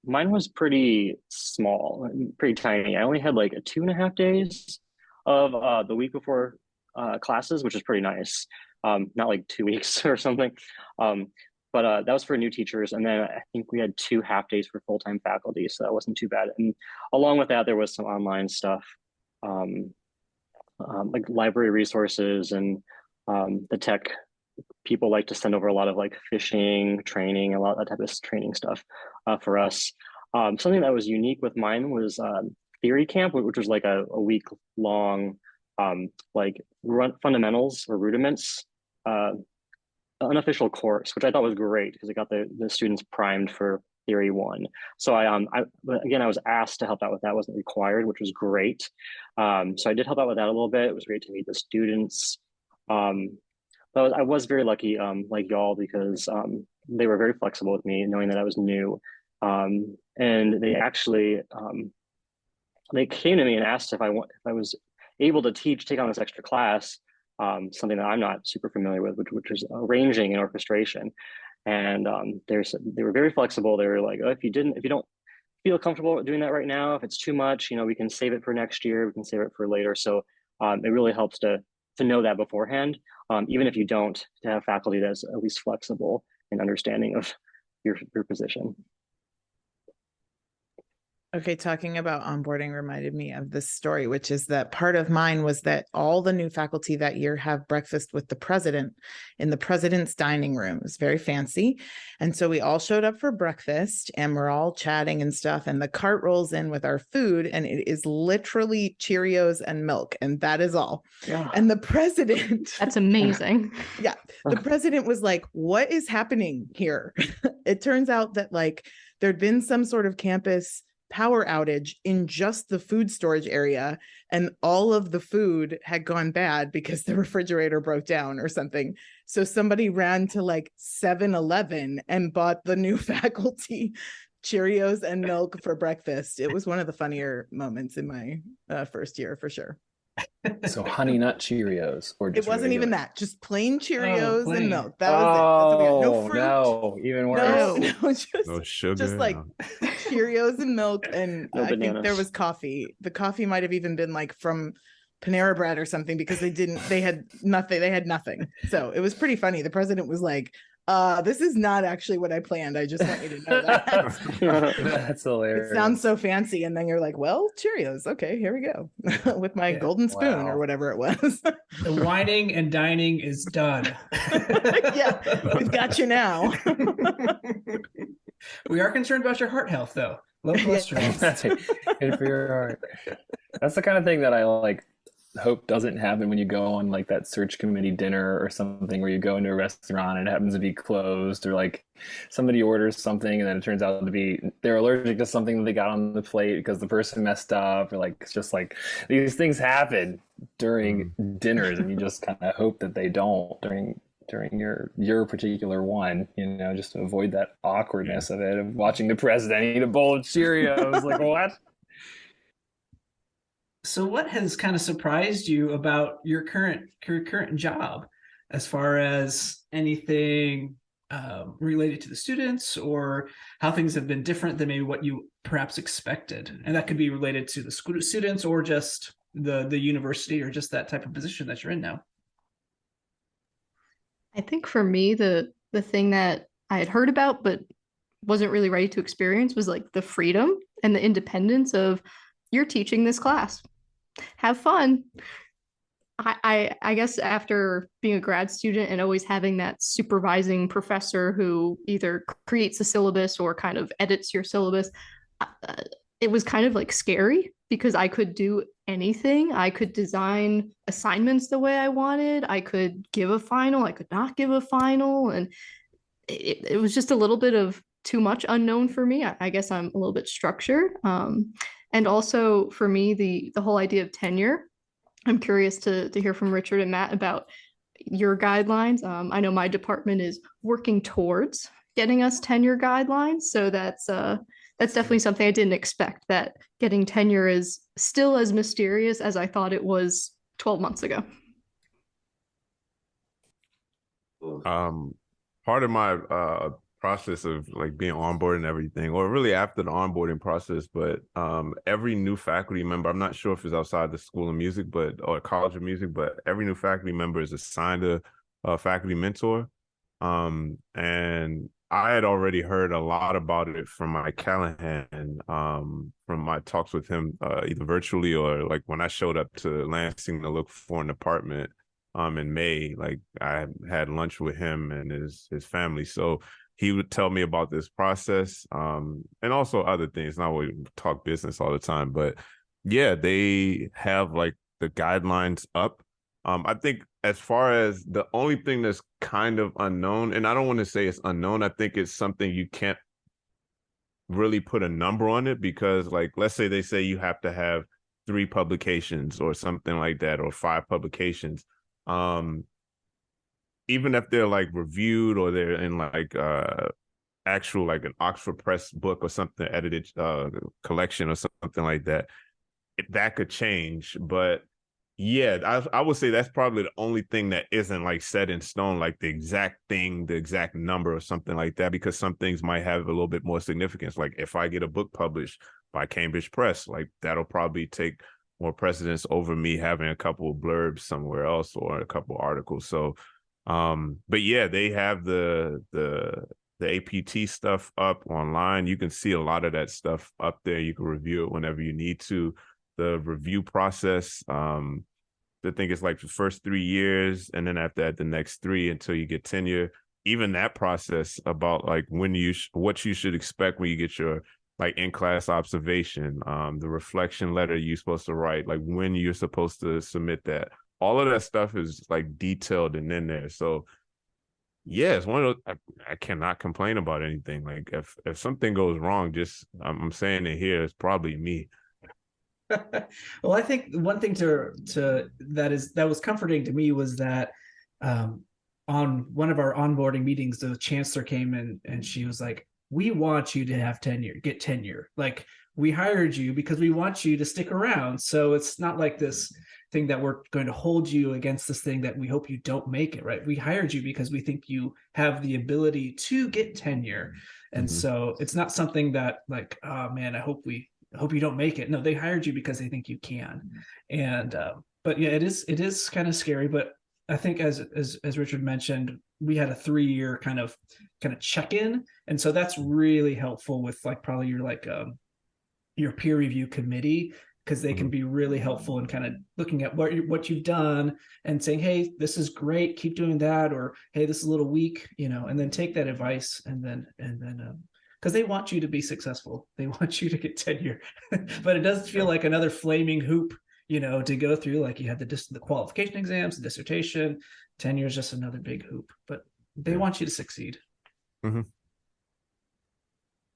Mine was pretty small, pretty tiny. I only had like 2.5 days of the week before classes, which is pretty nice. Not like 2 weeks or something. But that was for new teachers. And then I think we had 2 half days for full-time faculty. So that wasn't too bad. And along with that, there was some online stuff, like library resources and the tech people like to send over a lot of like phishing training, a lot of that type of training stuff for us. Something that was unique with mine was theory camp, which was like a week long like fundamentals or rudiments unofficial course, which I thought was great because it got the students primed for theory 1. So I was asked to help out with that. It wasn't required, which was great. So I did help out with that a little bit. It was great to meet the students. But I was very lucky, like y'all, because they were very flexible with me, knowing that I was new. And they actually they came to me and asked if I was able to take on this extra class, something that I'm not super familiar with, which is arranging and orchestration. And they were very flexible. They were like, oh, if you don't feel comfortable doing that right now, if it's too much, we can save it for next year. We can save it for later. So it really helps to know that beforehand, even if you don't, to have faculty that's at least flexible and understanding of your position. Okay, talking about onboarding reminded me of this story, which is that part of mine was that all the new faculty that year have breakfast with the president in the president's dining room. It was very fancy. And so we all showed up for breakfast and we're all chatting and stuff. And the cart rolls in with our food and it is literally Cheerios and milk. And that is all. Yeah. And the president. That's amazing. Yeah. The president was like, what is happening here? It turns out that like there'd been some sort of campus power outage in just the food storage area, and all of the food had gone bad because the refrigerator broke down or something. So somebody ran to like 7-Eleven and bought the new faculty Cheerios and milk for breakfast. It was one of the funnier moments in my first year for sure. So Honey Nut Cheerios, or just it wasn't regular? even that, just plain Cheerios plain. and milk. That was it. That's what we had. No fruit. No, even worse. No, just No sugar. just like Cheerios and milk, and No I think bananas. there was coffee. The coffee might have even been like from Panera Bread or something, because they had nothing. So it was pretty funny. The president was like, this is not actually what I planned. I just want you to know that. That's hilarious. It sounds so fancy. And then you're like, well, Cheerios. Okay, here we go. With my golden spoon or whatever it was. The whining and dining is done. Yeah, we've got you now. We are concerned about your heart health, though. Low cholesterol. That's it. Good for your heart. That's the kind of thing that I like hope doesn't happen when you go on like that search committee dinner or something, where you go into a restaurant and it happens to be closed, or like somebody orders something and then it turns out to be they're allergic to something that they got on the plate because the person messed up, or like it's just like these things happen during dinners, and you just kind of hope that they don't during your particular one, just to avoid that awkwardness of it, of watching the president eat a bowl of Cheerios. Like, what? So what has kind of surprised you about your current job, as far as anything related to the students, or how things have been different than maybe what you perhaps expected? And that could be related to the students, or just the university, or just that type of position that you're in now. I think for me, the thing that I had heard about but wasn't really ready to experience was like the freedom and the independence of, you're teaching this class, have fun. I guess after being a grad student and always having that supervising professor who either creates a syllabus or kind of edits your syllabus, it was kind of like scary, because I could do anything. I could design assignments the way I wanted. I could give a final. I could not give a final. And it was just a little bit of too much unknown for me. I guess I'm a little bit structured. And also for me, the whole idea of tenure, I'm curious to hear from Richard and Matt about your guidelines. I know my department is working towards getting us tenure guidelines. So that's definitely something I didn't expect, that getting tenure is still as mysterious as I thought it was 12 months ago. Part of my process of like being onboarded and everything, or really after the onboarding process, but every new faculty member, I'm not sure if it's outside the School of Music or College of Music, but every new faculty member is assigned a faculty mentor. And I had already heard a lot about it from Mike Callahan, from my talks with him, either virtually or like when I showed up to Lansing to look for an apartment in May. Like I had lunch with him and his family, so he would tell me about this process, and also other things. Not we talk business all the time, but yeah, they have like the guidelines up. I think as far as the only thing that's kind of unknown, and I don't want to say it's unknown, I think it's something you can't really put a number on it, because like, let's say they say you have to have 3 publications or something like that, or 5 publications. Even if they're like reviewed, or they're in like actual like an Oxford Press book or something, edited collection or something like that, that could change. But yeah, I would say that's probably the only thing that isn't like set in stone, like the exact thing, the exact number or something like that, because some things might have a little bit more significance. Like if I get a book published by Cambridge Press, like that'll probably take more precedence over me having a couple of blurbs somewhere else or a couple of articles. So, but yeah, they have the the APT stuff up online. You can see a lot of that stuff up there. You can review it whenever you need to. The review process, I think it's like the first 3 years, and then after that, the next 3 until you get tenure. Even that process about like what you should expect when you get your like in-class observation, the reflection letter you're supposed to write, like when you're supposed to submit that. All of that stuff is like detailed and in there. So yeah, it's one of those, I cannot complain about anything. Like if something goes wrong, just I'm saying it here, it's probably me. Well, I think one thing to that was comforting to me was that on one of our onboarding meetings, the chancellor came in and she was like, "We want you to have get tenure. Like, we hired you because we want you to stick around. So it's not like this thing that we're going to hold you against this thing that we hope you don't make it, right? We hired you because we think you have the ability to get tenure." And so it's not something that like, oh man, I hope you don't make it. No, they hired you because they think you can. And but yeah, it is kind of scary. But I think as Richard mentioned, we had a 3-year kind of check-in, and so that's really helpful with like probably your peer review committee, because they can be really helpful in kind of looking at what you've done and saying, hey, this is great, keep doing that, or hey, this is a little weak, and then take that advice and then because they want you to be successful, they want you to get tenure. But it does feel like another flaming hoop, to go through. Like you had the qualification exams, the dissertation. Tenure is just another big hoop, but they want you to succeed. I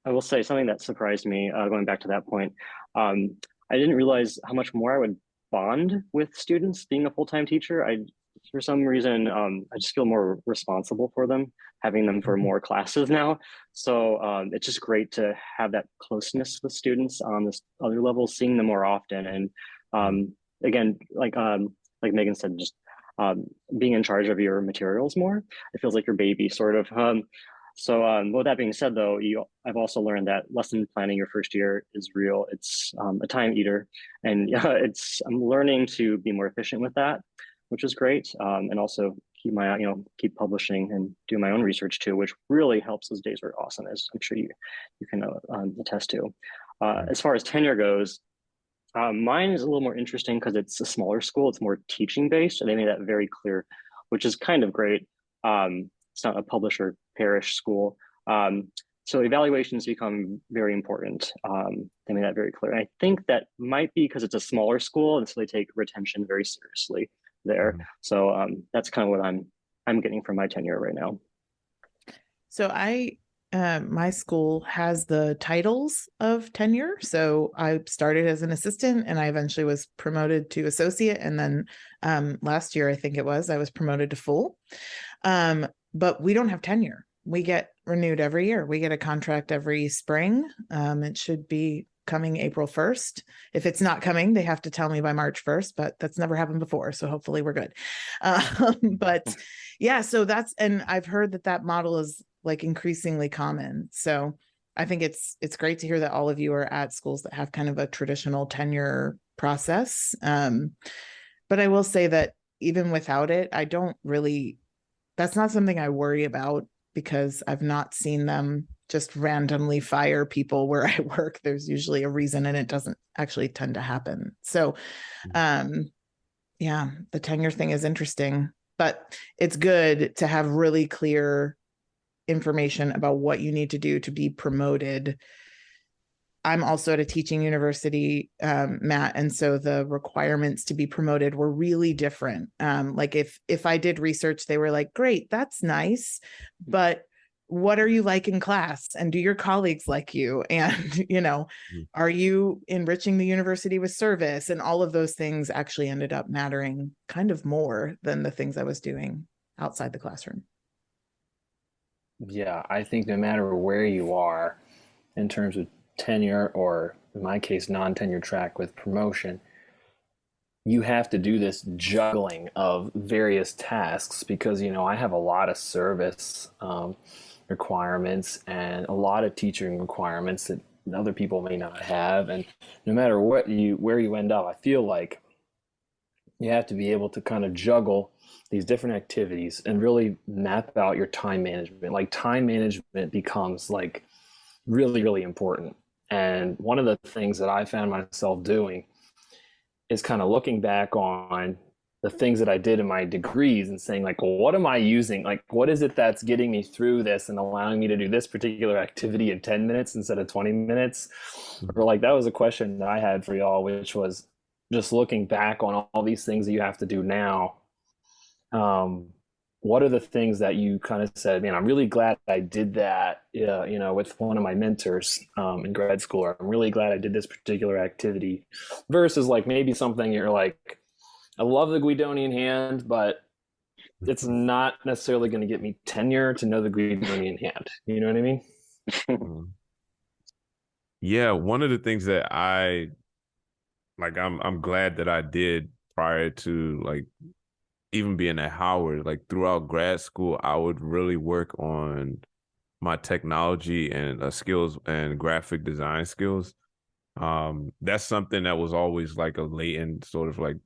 will say something that surprised me, going back to that point. I didn't realize how much more I would bond with students being a full-time teacher. For some reason, I just feel more responsible for them, having them for more classes now. So it's just great to have that closeness with students on this other level, seeing them more often. And again, like Megan said, just being in charge of your materials more. It feels like your baby, sort of. So with that being said, though, I've also learned that lesson planning your first year is real. It's a time eater, and I'm learning to be more efficient with that, which is great. And also keep publishing and do my own research too, which really helps. Those days are awesome, as I'm sure you can attest to. As far as tenure goes, mine is a little more interesting because it's a smaller school. It's more teaching based, and they made that very clear, which is kind of great. It's not a publish or perish school. So evaluations become very important. They made that very clear. And I think that might be because it's a smaller school, and so they take retention very seriously there. So that's kind of what I'm getting from my tenure right now. So my school has the titles of tenure. So I started as an assistant, and I eventually was promoted to associate. And then last year, I think it was, I was promoted to full. But we don't have tenure. We get renewed every year. We get a contract every spring. It should be coming April 1st. If it's not coming, they have to tell me by March 1st, but that's never happened before. So hopefully we're good. But yeah, so and I've heard that model is like increasingly common. So I think it's great to hear that all of you are at schools that have kind of a traditional tenure process. But I will say that even without it, that's not something I worry about, because I've not seen them just randomly fire people where I work. There's usually a reason, and it doesn't actually tend to happen. So, yeah, the tenure thing is interesting, but it's good to have really clear information about what you need to do to be promoted. I'm also at a teaching university, Matt, and so the requirements to be promoted were really different. Like if I did research, they were like, great, that's nice, but what are you like in class? And do your colleagues like you? And, are you enriching the university with service? And all of those things actually ended up mattering kind of more than the things I was doing outside the classroom. Yeah, I think no matter where you are in terms of tenure, or in my case, non-tenure track with promotion, you have to do this juggling of various tasks because, I have a lot of service requirements and a lot of teaching requirements that other people may not have. And no matter where you end up, I feel like you have to be able to kind of juggle these different activities and really map out your time management. Like time management becomes like really, really important. And one of the things that I found myself doing is kind of looking back on the things that I did in my degrees and saying like, well, what am I using? Like, what is it that's getting me through this and allowing me to do this particular activity in 10 minutes instead of 20 minutes? Or like, that was a question that I had for y'all, which was just looking back on all these things that you have to do now. What are the things that you kind of said, man, I'm really glad I did that, with one of my mentors in grad school, or I'm really glad I did this particular activity, versus like maybe something you're like, I love the Guidonian hand, but it's not necessarily going to get me tenure to know the Guidonian hand. You know what I mean? Yeah, one of the things that I'm glad that I did prior to like even being at Howard, like throughout grad school, I would really work on my technology and skills and graphic design skills. That's something that was always like a latent sort of like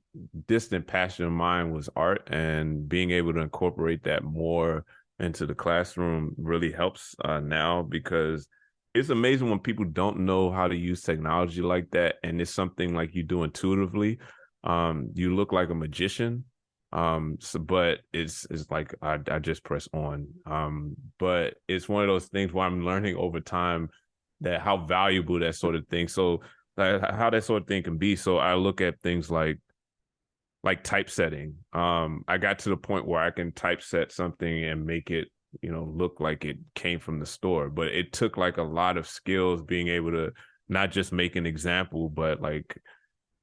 distant passion of mine was art, and being able to incorporate that more into the classroom really helps now, because it's amazing when people don't know how to use technology like that, and it's something like you do intuitively. You look like a magician. But it's like I just press on. But it's one of those things where I'm learning over time that how valuable that sort of thing. So how that sort of thing can be. So I look at things like typesetting. I got to the point where I can typeset something and make it, look like it came from the store. But it took like a lot of skills being able to not just make an example, but like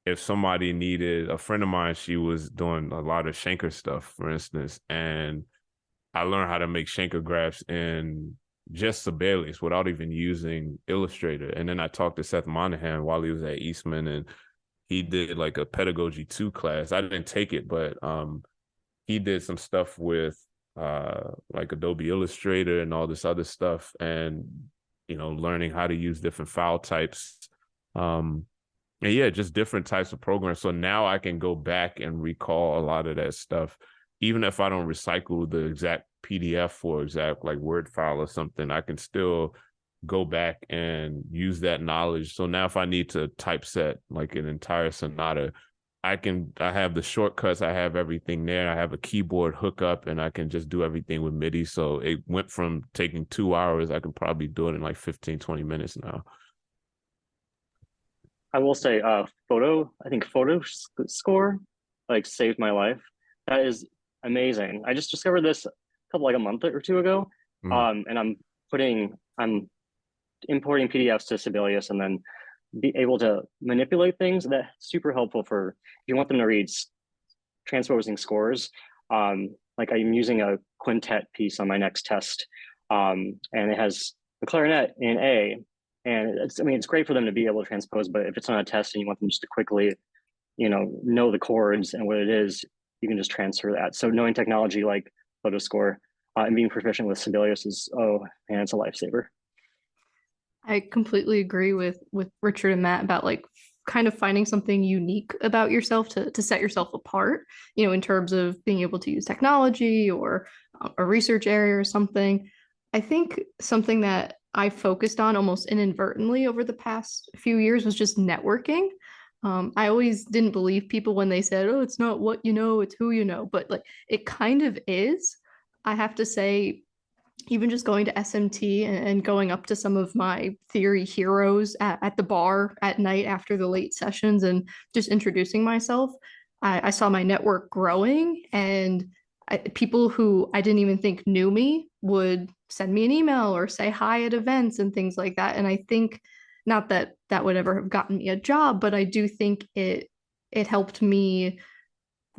if somebody needed, a friend of mine, she was doing a lot of Schenker stuff, for instance, and I learned how to make Schenker graphs in just Sibelius without even using Illustrator. And then I talked to Seth Monahan while he was at Eastman, and he did like a Pedagogy 2 class. I didn't take it, but he did some stuff with like Adobe Illustrator and all this other stuff, and learning how to use different file types. And yeah, just different types of programs. So now I can go back and recall a lot of that stuff. Even if I don't recycle the exact PDF or exact like Word file or something, I can still go back and use that knowledge. So now if I need to typeset like an entire sonata, I have the shortcuts, I have everything there. I have a keyboard hookup, and I can just do everything with MIDI. So it went from taking 2 hours, I can probably do it in like 15, 20 minutes now. I will say, photo score like saved my life. That is amazing. I just discovered this a month or two ago. And I'm importing PDFs to Sibelius and then be able to manipulate things. That's super helpful for if you want them to read transposing scores. Like I'm using a quintet piece on my next test, and it has the clarinet in A. And it's great for them to be able to transpose, but if it's on a test and you want them just to quickly, know the chords and what it is, you can just transfer that. So knowing technology like Photoscore and being proficient with Sibelius is, it's a lifesaver. I completely agree with Richard and Matt about like kind of finding something unique about yourself to set yourself apart, in terms of being able to use technology or a research area or something. I think something that I focused on almost inadvertently over the past few years was just networking. I always didn't believe people when they said, "Oh, it's not what you know, it's who you know," but like it kind of is. I have to say, even just going to SMT and going up to some of my theory heroes at the bar at night after the late sessions and just introducing myself, I saw my network growing, and people who I didn't even think knew me would send me an email or say hi at events and things like that. And I think not that that would ever have gotten me a job, but I do think it helped me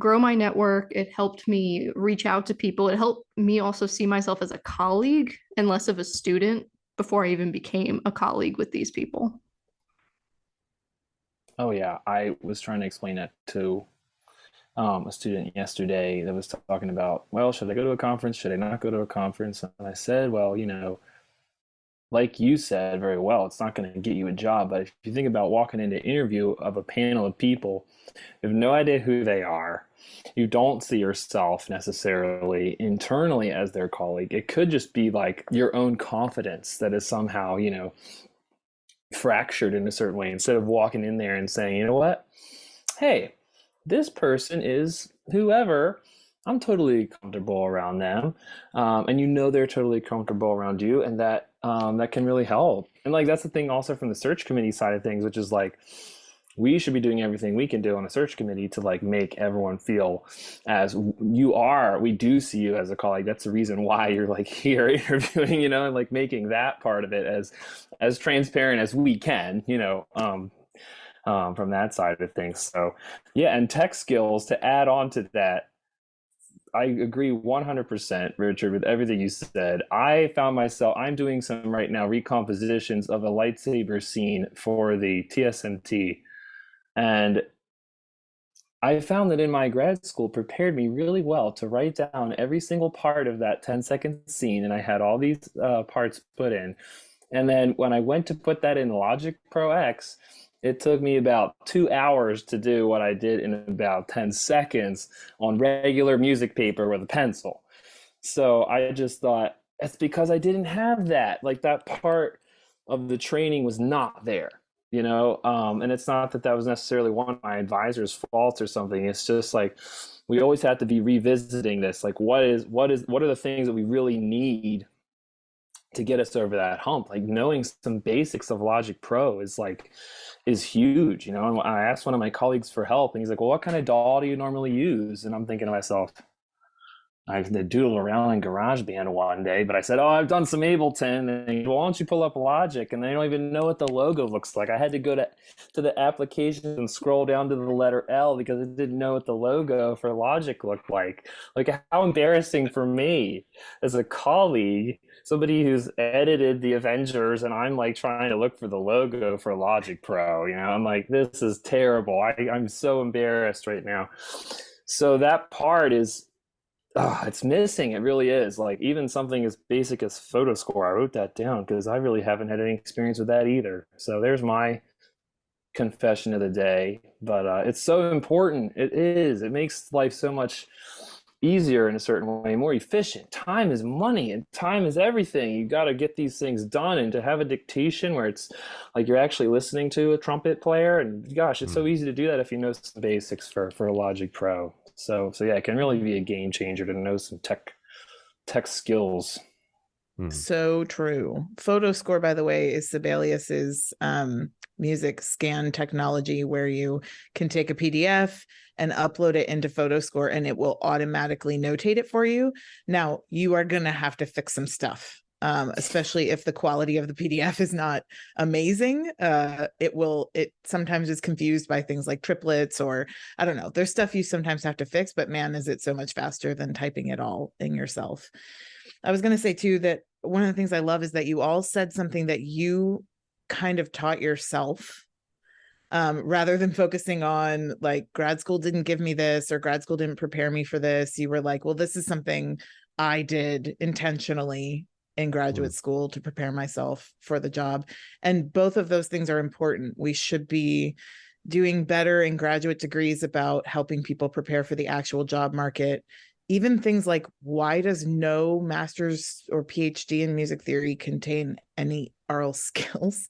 grow my network. It helped me reach out to people. It helped me also see myself as a colleague and less of a student before I even became a colleague with these people. Oh yeah, I was trying to explain that to a student yesterday that was talking about, well, should I go to a conference? Should I not go to a conference? And I said, well, like you said very well, it's not going to get you a job. But if you think about walking into an interview of a panel of people, you have no idea who they are. You don't see yourself necessarily internally as their colleague. It could just be like your own confidence that is somehow, fractured in a certain way, instead of walking in there and saying, you know what? Hey, this person is whoever. I'm totally comfortable around them, and they're totally comfortable around you, and that can really help. And like that's the thing also from the search committee side of things, which is like we should be doing everything we can do on a search committee to like make everyone feel as you are. We do see you as a colleague. That's the reason why you're like here interviewing, and like making that part of it as transparent as we can, from that side of things. So yeah, and tech skills to add on to that. I agree 100%, Richard, with everything you said. I found myself, I'm doing some right now recompositions of a lightsaber scene for the TSMT. And I found that in my grad school prepared me really well to write down every single part of that 10-second scene. And I had all these parts put in. And then when I went to put that in Logic Pro X, it took me about 2 hours to do what I did in about 10 seconds on regular music paper with a pencil. So I just thought, it's because I didn't have that. Like that part of the training was not there, and it's not that was necessarily one of my advisor's faults or something. It's just like, we always have to be revisiting this. Like what are the things that we really need to get us over that hump? Like knowing some basics of Logic Pro is huge, And I asked one of my colleagues for help, and he's like, well, what kind of DAW do you normally use? And I'm thinking to myself, I doodled around in GarageBand one day, but I said, oh, I've done some Ableton. And he said, well, why don't you pull up Logic? And they don't even know what the logo looks like. I had to go to the applications and scroll down to the letter L because I didn't know what the logo for Logic looked like. Like, how embarrassing for me as a colleague, somebody who's edited the Avengers, and I'm like trying to look for the logo for Logic Pro. I'm like, this is terrible. I'm so embarrassed right now. So that part is, it's missing. It really is. Like even something as basic as photo score, I wrote that down because I really haven't had any experience with that either. So there's my confession of the day. But it's so important. It is. It makes life so much easier in a certain way, more efficient. Time is money, and time is everything. You got to get these things done, and to have a dictation where it's like you're actually listening to a trumpet player, and gosh, it's so easy to do that if you know some basics for Logic Pro. So yeah, it can really be a game changer to know some tech skills. So true. Photo score, by the way, is Sibelius's music scan technology where you can take a PDF and upload it into photo score and it will automatically notate it for you. Now, you are going to have to fix some stuff, especially if the quality of the PDF is not amazing. It sometimes is confused by things like triplets, or I don't know. There's stuff you sometimes have to fix, but man, is it so much faster than typing it all in yourself. I was going to say too, that one of the things I love is that you all said something that you kind of taught yourself, rather than focusing on like grad school didn't give me this or grad school didn't prepare me for this. You were like, well, this is something I did intentionally in graduate school to prepare myself for the job. And both of those things are important. We should be doing better in graduate degrees about helping people prepare for the actual job market. Even things like, why does no master's or PhD in music theory contain any aural skills?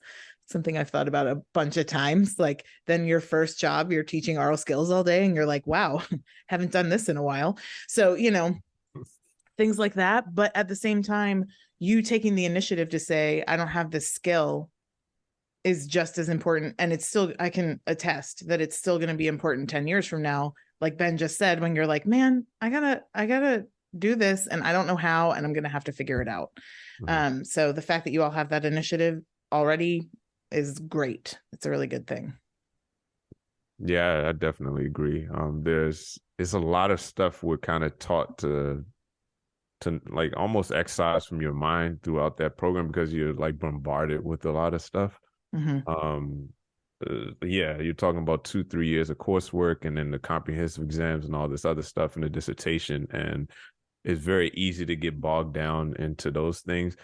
Something I've thought about a bunch of times. Like, then your first job, you're teaching aural skills all day and you're like, wow, haven't done this in a while. So, things like that. But at the same time, you taking the initiative to say, I don't have this skill is just as important. And it's still, I can attest that it's still going to be important 10 years from now. Like Ben just said, when you're like, man, I gotta do this and I don't know how, and I'm going to have to figure it out. So the fact that you all have that initiative already is great. It's a really good thing. Yeah, I definitely agree. It's a lot of stuff we're kind of taught to like almost excise from your mind throughout that program because you're like bombarded with a lot of stuff. Yeah, you're talking about 2-3 years of coursework and then the comprehensive exams and all this other stuff in the dissertation. And it's very easy to get bogged down into those things.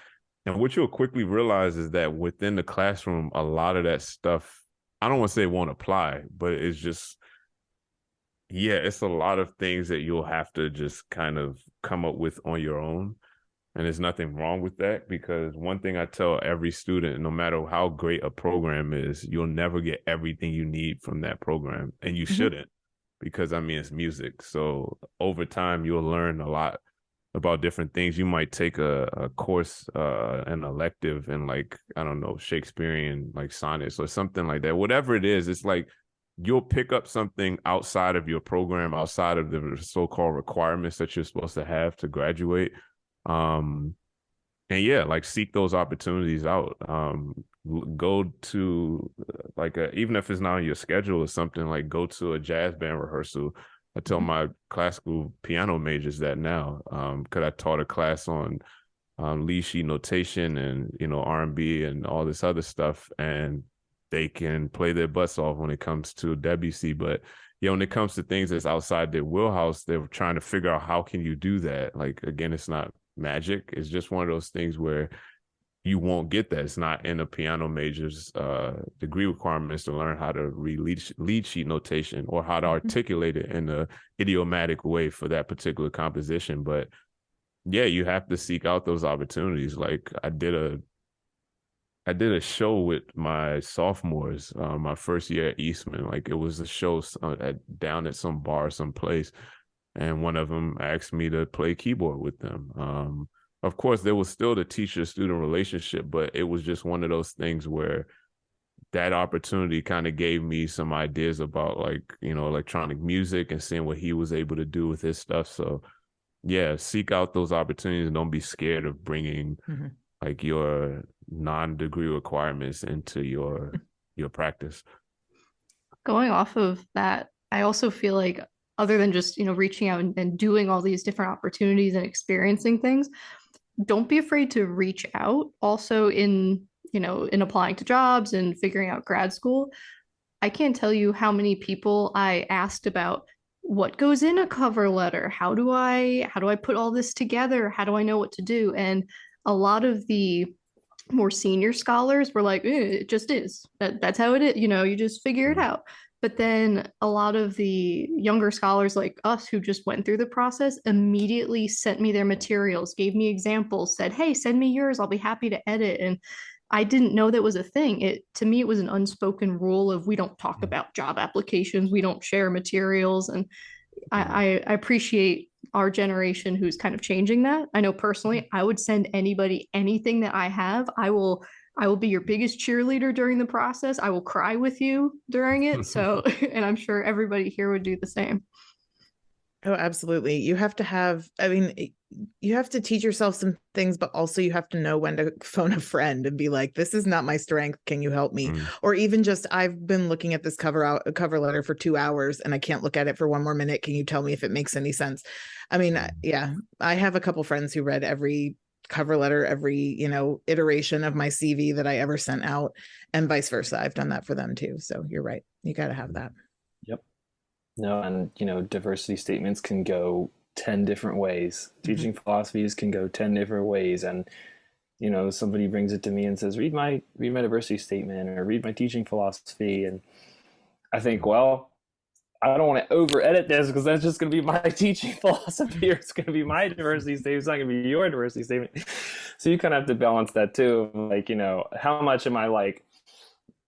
And what you'll quickly realize is that within the classroom, a lot of that stuff, I don't want to say it won't apply, but it's just, yeah, it's a lot of things that you'll have to just kind of come up with on your own. And there's nothing wrong with that, because one thing I tell every student, no matter how great a program is, you'll never get everything you need from that program. And you shouldn't, because I mean, it's music. So over time, you'll learn a lot about different things. You might take a course, an elective in, like, I don't know, Shakespearean, like sonnets or something like that. Whatever it is, it's like you'll pick up something outside of your program, outside of the so-called requirements that you're supposed to have to graduate. And yeah, like, seek those opportunities out. Go to like even if it's not on your schedule or something, like go to a jazz band rehearsal. I tell my classical piano majors that now, because I taught a class on lead sheet notation and, you know, R&B and all this other stuff, and they can play their butts off when it comes to Debussy. But yeah, when it comes to things that's outside their wheelhouse, they're trying to figure out how can you do that. Like, again, it's not magic. It's just one of those things where you won't get that. It's not in a piano major's degree requirements to learn how to read lead sheet notation or how to articulate it in a idiomatic way for that particular composition. But yeah, you have to seek out those opportunities. Like, I did a show with my sophomores, my first year at Eastman. Like, it was a show down at some bar, someplace, and one of them asked me to play keyboard with them. Of course, there was still the teacher-student relationship, but it was just one of those things where that opportunity kind of gave me some ideas about, like, you know, electronic music and seeing what he was able to do with his stuff. So yeah, seek out those opportunities and don't be scared of bringing like your non-degree requirements into your practice. Going off of that, I also feel like, other than just, you know, reaching out and doing all these different opportunities and experiencing things, don't be afraid to reach out also in, you know, in applying to jobs and figuring out grad school. I can't tell you how many people I asked about what goes in a cover letter. How do I put all this together? How do I know what to do? And a lot of the more senior scholars were like, it just is. That's how it is. You know, you just figure it out. But then a lot of the younger scholars like us who just went through the process immediately sent me their materials, gave me examples, said, hey, send me yours. I'll be happy to edit. And I didn't know that was a thing. To me, it was an unspoken rule of, we don't talk about job applications. We don't share materials. And I appreciate our generation who's kind of changing that. I know personally, I would send anybody anything that I have. I will be your biggest cheerleader during the process. I will cry with you during it. So, and I'm sure everybody here would do the same. Oh, absolutely. You have to have, I mean, you have to teach yourself some things, but also you have to know when to phone a friend and be like, this is not my strength. Can you help me? Or even just, I've been looking at this cover letter for 2 hours and I can't look at it for one more minute. Can you tell me if it makes any sense? I mean, yeah, I have a couple friends who read every cover letter, every, you know, iteration of my CV that I ever sent out, and vice versa. I've done that for them too. So you're right. You got to have that. Yep. No, and, you know, diversity statements can go 10 different ways. Teaching philosophies can go 10 different ways. And, you know, somebody brings it to me and says, read my diversity statement or read my teaching philosophy. And I think, well, I don't want to over edit this because that's just going to be my teaching philosophy, or it's going to be my diversity statement. It's not going to be your diversity statement. So you kind of have to balance that too. Like, you know, how much am I, like,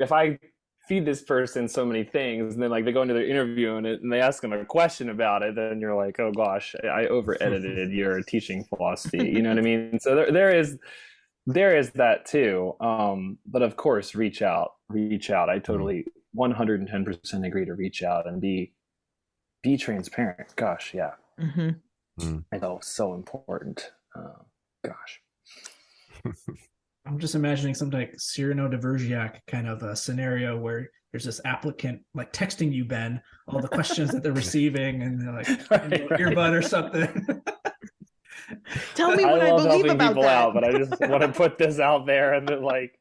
if I feed this person so many things and then, like, they go into their interview and they ask them a question about it, then you're like, oh gosh, I over edited your teaching philosophy. You know what I mean? So there is that too. But of course, reach out. I totally 110% agree to reach out and be transparent. Gosh, yeah. I know, so important. Gosh. I'm just imagining something like Cyrano de Bergerac kind of a scenario where there's this applicant like texting you, Ben, all the questions that they're receiving, and they're like earbud or something. Tell me what I believe about people that. out, but I just want to put this out there, and then, like,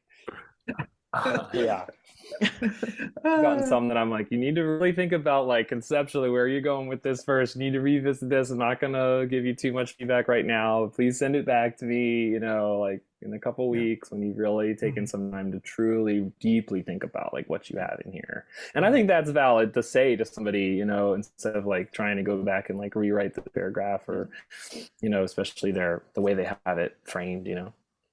Yeah. I've gotten some that I'm like, you need to really think about like conceptually where you're going with this first. You need to revisit this. I'm not gonna give you too much feedback right now. Please send it back to me, like in a couple weeks when you've really taken some time to truly deeply think about like what you have in here. And I think that's valid to say to somebody, instead of like trying to go back and like rewrite the paragraph or, especially the way they have it framed.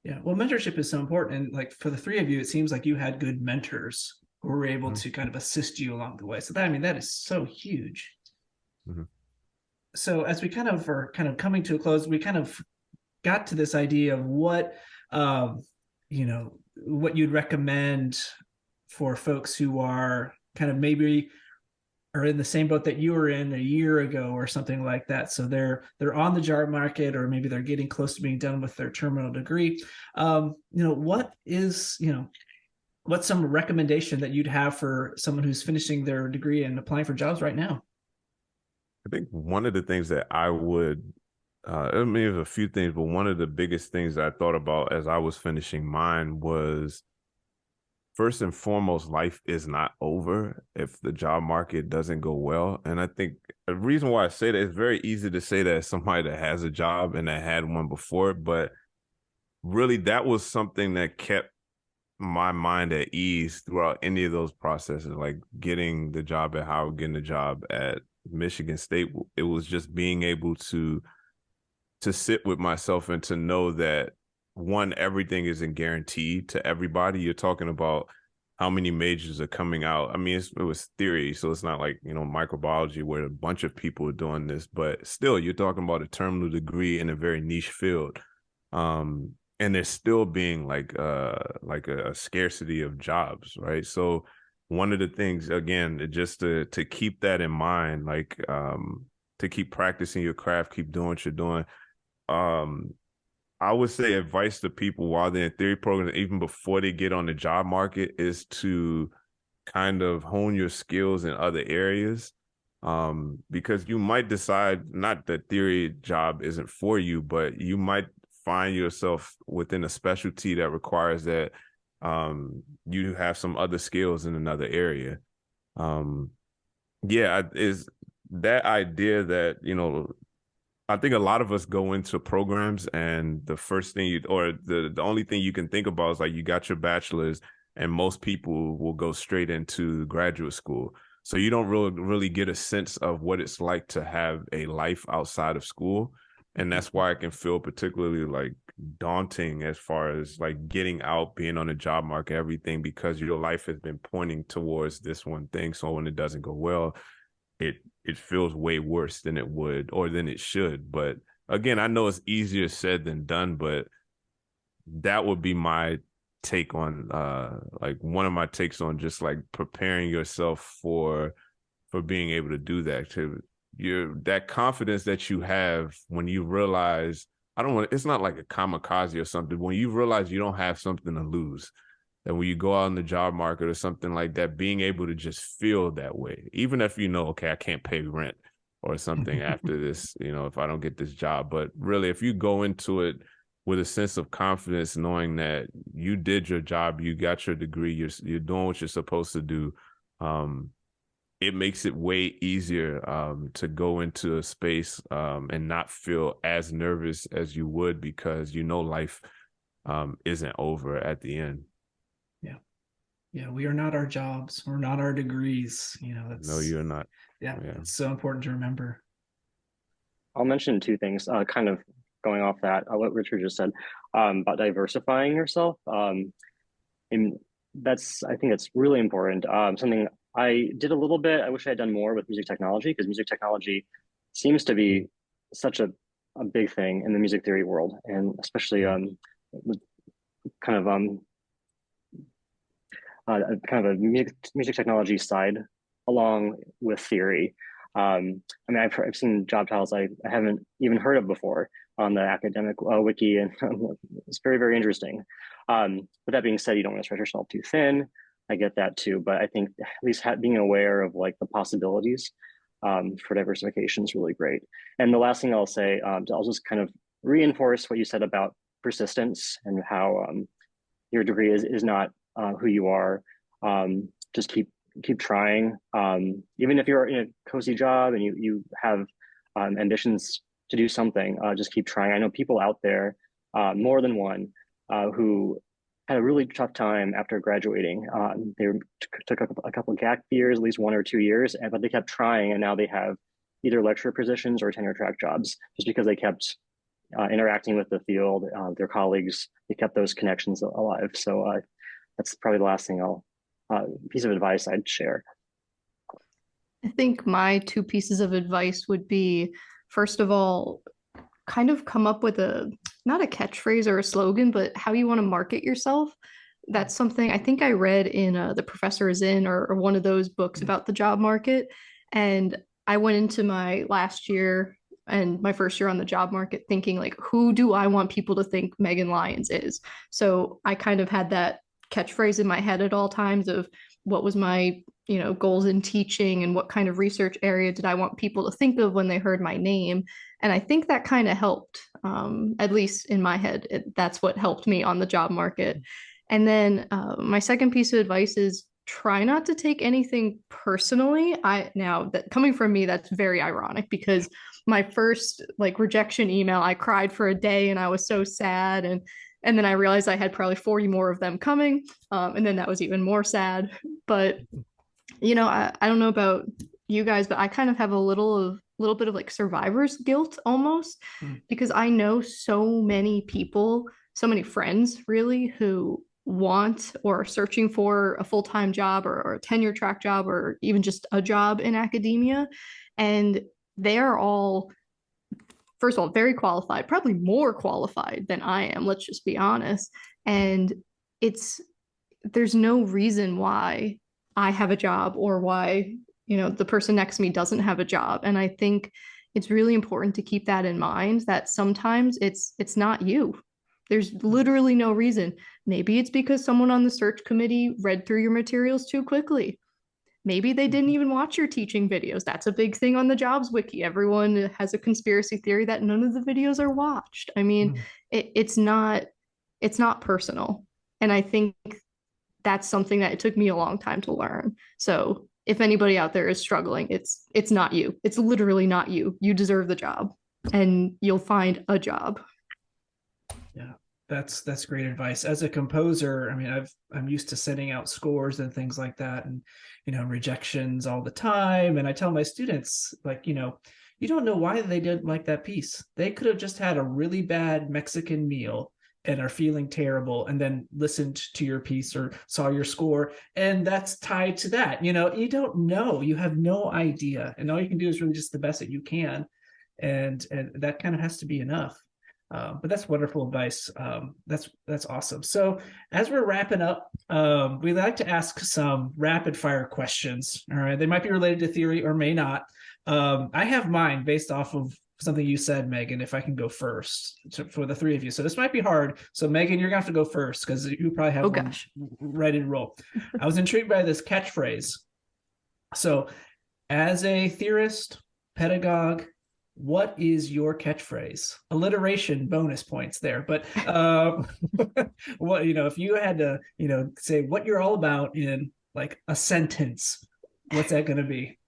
Yeah, well, mentorship is so important. And like for the three of you, it seems like you had good mentors who were able to kind of assist you along the way. So that is so huge. Mm-hmm. So as we kind of are kind of coming to a close, we kind of got to this idea of what you'd recommend for folks who are kind of maybe are in the same boat that you were in a year ago or something like that. So they're on the job market, or maybe they're getting close to being done with their terminal degree. What's some recommendation that you'd have for someone who's finishing their degree and applying for jobs right now? I think one of the things that I would, there's a few things, but one of the biggest things that I thought about as I was finishing mine was, first and foremost, life is not over if the job market doesn't go well. And I think the reason why I say that, it's very easy to say that as somebody that has a job and that had one before, but really that was something that kept my mind at ease throughout any of those processes, like getting the job at Howard, getting the job at Michigan State. It was just being able to sit with myself and to know that, one, everything isn't guaranteed to everybody. You're talking about how many majors are coming out. I mean, it was theory, so it's not like, microbiology where a bunch of people are doing this, but still, you're talking about a terminal degree in a very niche field. And there's still being like a scarcity of jobs, right? So one of the things, again, just to keep that in mind, like to keep practicing your craft, keep doing what you're doing. I would say advice to people while they're in theory programs, even before they get on the job market, is to kind of hone your skills in other areas. Because you might decide not that theory job isn't for you, but you might find yourself within a specialty that requires that you have some other skills in another area. Is that idea that, I think a lot of us go into programs and the first thing the only thing you can think about is like, you got your bachelor's, and most people will go straight into graduate school. So you don't really get a sense of what it's like to have a life outside of school. And that's why it can feel particularly like daunting as far as like getting out, being on the job market, everything, because your life has been pointing towards this one thing. So when it doesn't go well, it feels way worse than it would, or than it should. But again, I know it's easier said than done, but that would be my take on like one of my takes on just like preparing yourself for being able to do that, that confidence that you have when you realize, it's not like a kamikaze or something, when you realize you don't have something to lose. And when you go out in the job market or something like that, being able to just feel that way, even if okay, I can't pay rent or something after this, if I don't get this job. But really, if you go into it with a sense of confidence, knowing that you did your job, you got your degree, you're doing what you're supposed to do, it makes it way easier to go into a space and not feel as nervous as you would, because life isn't over at the end. Yeah, we are not our jobs. We're not our degrees. No, you're not. Yeah, it's so important to remember. I'll mention two things, kind of going off that, what Richard just said about diversifying yourself. And I think it's really important. Something I did a little bit, I wish I had done more with music technology, because music technology seems to be such a big thing in the music theory world, and especially kind of a music technology side along with theory. I've seen job titles I haven't even heard of before on the academic wiki, and it's very, very interesting. But that being said, you don't want to spread yourself too thin. I get that too, but I think at least being aware of like the possibilities for diversification is really great. And the last thing I'll say, I'll just kind of reinforce what you said about persistence and how your degree is not who you are. Just keep trying. Even if you're in a cozy job and you have ambitions to do something, just keep trying. I know people out there, more than one, who had a really tough time after graduating. They took a couple of gap years, at least 1 or 2 years, but they kept trying, and now they have either lecturer positions or tenure track jobs just because they kept interacting with the field, their colleagues. They kept those connections alive. So that's probably the last thing piece of advice I'd share. I think my 2 pieces of advice would be, first of all, kind of come up with not a catchphrase or a slogan, but how you want to market yourself. That's something I think I read in The Professor Is In, or one of those books about the job market. And I went into my last year and my first year on the job market thinking, like, who do I want people to think Megan Lyons is? So I kind of had that catchphrase in my head at all times of what was my goals in teaching and what kind of research area did I want people to think of when they heard my name. And I think that kind of helped, at least in my head. That's what helped me on the job market. And then my second piece of advice is try not to take anything personally. Now that coming from me, that's very ironic, because my first rejection email, I cried for a day and I was so sad. And then I realized I had probably 40 more of them coming. And then that was even more sad. But, I don't know about you guys, but I kind of have a little bit of survivor's guilt almost, because I know so many people, so many friends really, who want or are searching for a full-time job or a tenure track job or even just a job in academia. And they are all, first of all, very qualified, probably more qualified than I am, let's just be honest. And there's no reason why I have a job or why, the person next to me doesn't have a job. And I think it's really important to keep that in mind, that sometimes it's not you. There's literally no reason. Maybe it's because someone on the search committee read through your materials too quickly. Maybe they didn't even watch your teaching videos. That's a big thing on the jobs wiki. Everyone has a conspiracy theory that none of the videos are watched. I mean, it's not personal. And I think that's something that it took me a long time to learn. So if anybody out there is struggling, it's not you. It's literally not you. You deserve the job and you'll find a job. Yeah. That's great advice. As a composer, I mean, I'm used to sending out scores and things like that, and rejections all the time. And I tell my students, you don't know why they didn't like that piece. They could have just had a really bad Mexican meal and are feeling terrible, and then listened to your piece or saw your score, and that's tied to that. You don't know. You have no idea, and all you can do is really just the best that you can, and that kind of has to be enough. But that's wonderful advice. That's awesome. So as we're wrapping up, we like to ask some rapid fire questions. All right. They might be related to theory or may not. I have mine based off of something you said, Megan, if I can go first for the 3 of you. So this might be hard. So Megan, you're gonna have to go first because you probably have one ready to roll. I was intrigued by this catchphrase. So as a theorist, pedagogue, what is your catchphrase? Alliteration bonus points there, but what if you had to say what you're all about in a sentence, what's that going to be?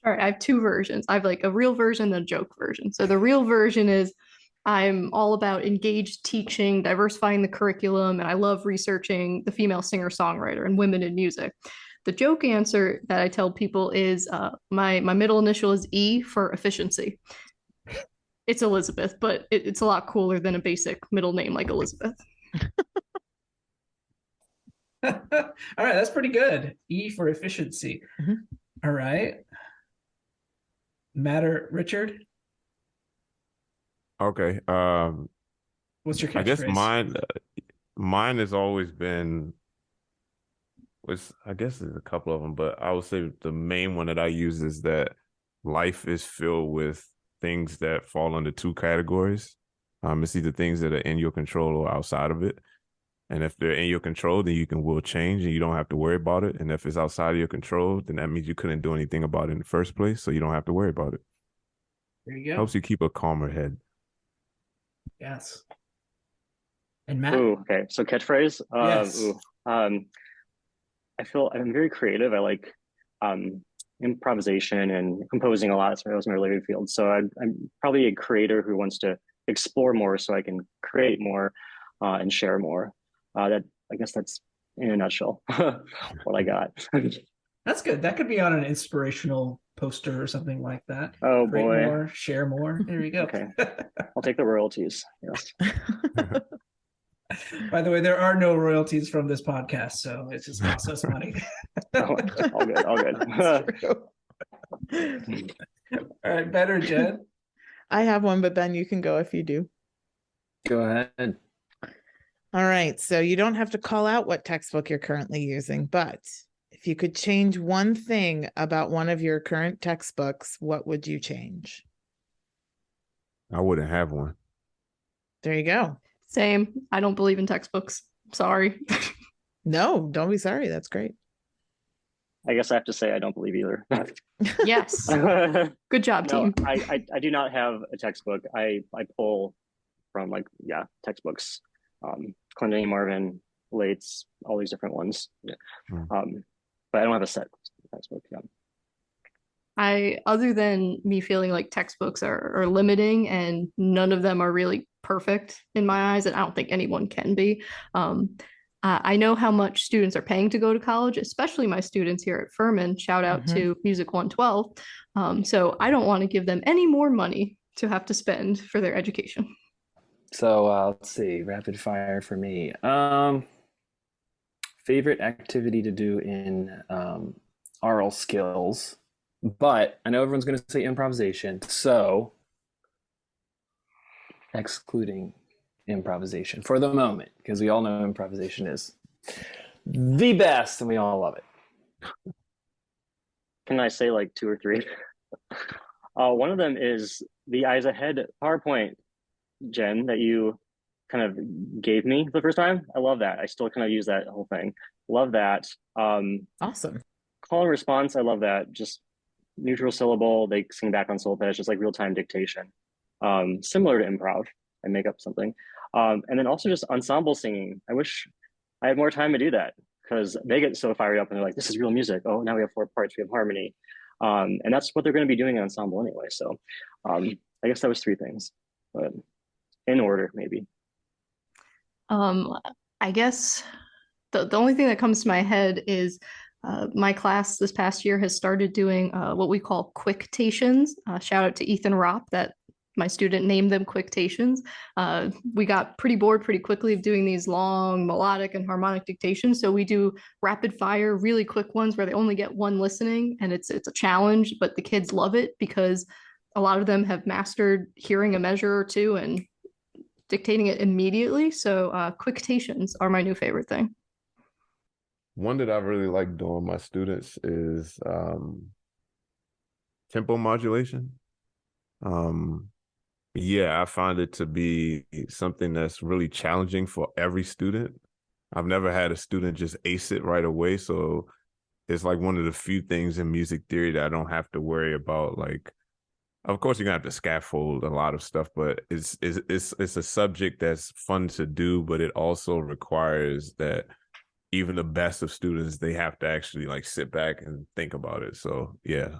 All right, I have 2 versions. I have a real version and a joke version. So the real version is I'm all about engaged teaching, diversifying the curriculum, and I love researching the female singer-songwriter and women in music. The joke answer that I tell people is my middle initial is E for efficiency. It's Elizabeth, but it's a lot cooler than a basic middle name like Elizabeth. All right, that's pretty good. E for efficiency. Mm-hmm. All right. Richard? Okay. What's your catchphrase? I guess mine has always been, I guess there's a couple of them, but I would say the main one that I use is that life is filled with things that fall under 2 categories. It's either things that are in your control or outside of it. And if they're in your control, then you will change and you don't have to worry about it. And if it's outside of your control, then that means you couldn't do anything about it in the first place, so you don't have to worry about it. There you go. Helps you keep a calmer head. Yes. And Matt? Ooh, okay. So catchphrase? Yes. feel I'm very creative. I like improvisation and composing a lot. So that was my related field. So I'm probably a creator who wants to explore more so I can create more and share more. That I guess that's in a nutshell what I got. That's good. That could be on an inspirational poster or something like that. Oh Create boy. more, share more. There you go. Okay. I'll take the royalties. Yes. By the way, there are no royalties from this podcast, so it just costs us money. Oh, all good. All good. All right, better, Jen. I have one, but Ben, you can go if you do. Go ahead. All right. So you don't have to call out what textbook you're currently using, but if you could change one thing about one of your current textbooks, what would you change? I wouldn't have one. There you go. Same. I don't believe in textbooks. Sorry. No, don't be sorry. That's great. I guess I have to say I don't believe either. Yes. Good job, No, team. I do not have a textbook. I pull from textbooks. Clinton Marvin, Lates, all these different ones. But I don't have a set textbook. Yeah. Other than me feeling like textbooks are limiting and none of them are really perfect in my eyes, and I don't think anyone can be. I know how much students are paying to go to college, especially my students here at Furman. Shout out to Music 112. So I don't want to give them any more money to have to spend for their education. So let's see, rapid fire for me. Favorite activity to do in oral skills, but I know everyone's going to say improvisation, so excluding improvisation for the moment, because we all know improvisation is the best and we all love it. Can I say like two or three? One of them is the Eyes Ahead PowerPoint, Jen, that you kind of gave me the first time. I love that. I still kind of use that whole thing. Love that. Awesome. Call and response. I love that. Just neutral syllable. They sing back on solfege, just like real-time dictation. Similar to improv. I make up something. And then also just ensemble singing. I wish I had more time to do that because they get so fired up and they're like, this is real music. Oh, now we have 4 parts. We have harmony. And that's what they're going to be doing in ensemble anyway. So I guess that was 3 things, but in order, maybe. I guess the only thing that comes to my head is my class this past year has started doing what we call quictations. Shout out to Ethan Ropp, that my student named them quictations. We got pretty bored pretty quickly of doing these long melodic and harmonic dictations. So we do rapid fire, really quick ones where they only get 1 listening, and it's a challenge, but the kids love it because a lot of them have mastered hearing a measure or 2 and dictating it immediately. So quictations are my new favorite thing. One that I really like doing with my students is tempo modulation. Yeah, I find it to be something that's really challenging for every student. I've never had a student just ace it right away. So it's like one of the few things in music theory that I don't have to worry about. Like, of course, you're gonna have to scaffold a lot of stuff, but it's a subject that's fun to do, but it also requires that even the best of students, they have to actually like sit back and think about it. So yeah.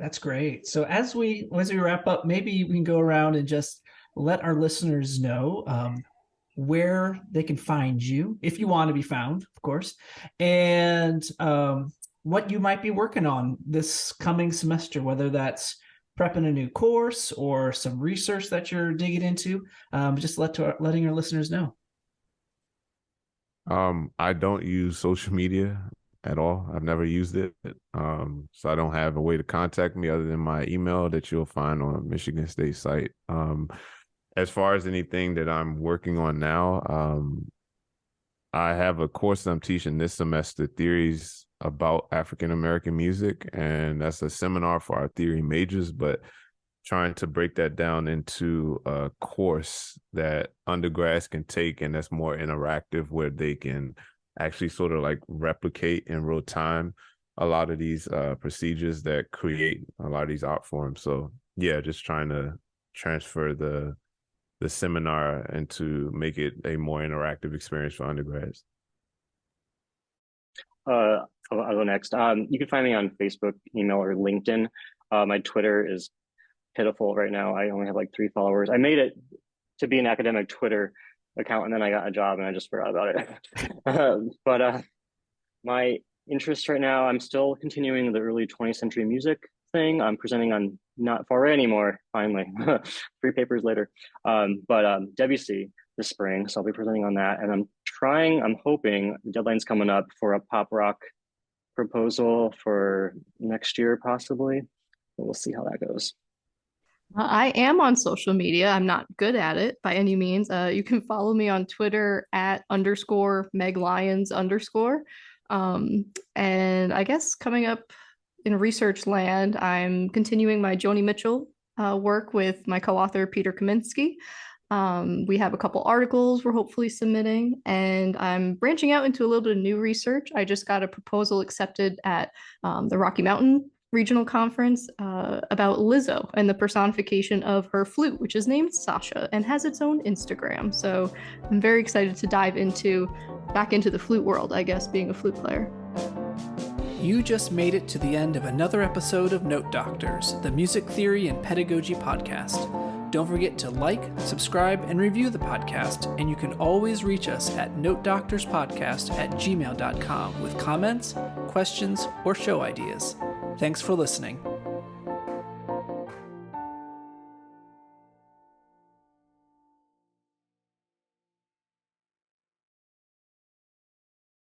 That's great. So as we wrap up, maybe we can go around and just let our listeners know where they can find you, if you want to be found, of course, and what you might be working on this coming semester, whether that's prepping a new course or some research that you're digging into. Just letting our listeners know. I don't use social media at all. I've never used it. So I don't have a way to contact me other than my email that you'll find on Michigan State site. As far as anything that I'm working on now, I have a course I'm teaching this semester, Theories About African American Music, and that's a seminar for our theory majors, but trying to break that down into a course that undergrads can take, and that's more interactive, where they can actually sort of like replicate in real time a lot of these procedures that create a lot of these art forms. So yeah, just trying to transfer the seminar and to make it a more interactive experience for undergrads. I'll go next. You can find me on Facebook, email, or LinkedIn. My Twitter is pitiful right now. I only have like 3 followers. I made it to be an academic Twitter account, and then I got a job and I just forgot about it. But my interest right now, I'm still continuing the early 20th century music thing. I'm presenting on Not Far Away anymore, finally, 3 papers later. But Debussy this spring, so I'll be presenting on that. And I'm hoping, the deadline's coming up for a pop rock proposal for next year, possibly. But we'll see how that goes. I am on social media. I'm not good at it by any means. You can follow me on Twitter at _Meg Lyons _. And I guess coming up in research land, I'm continuing my Joni Mitchell work with my co-author, Peter Kaminsky. We have a couple articles we're hopefully submitting, and I'm branching out into a little bit of new research. I just got a proposal accepted at the Rocky Mountain Regional Conference about Lizzo and the personification of her flute, which is named Sasha and has its own Instagram. So I'm very excited to dive back into the flute world, I guess, being a flute player. You just made it to the end of another episode of Note Doctors, the music theory and pedagogy podcast. Don't forget to like, subscribe, and review the podcast, and you can always reach us at notedoctorspodcast@gmail.com with comments, questions, or show ideas. Thanks for listening.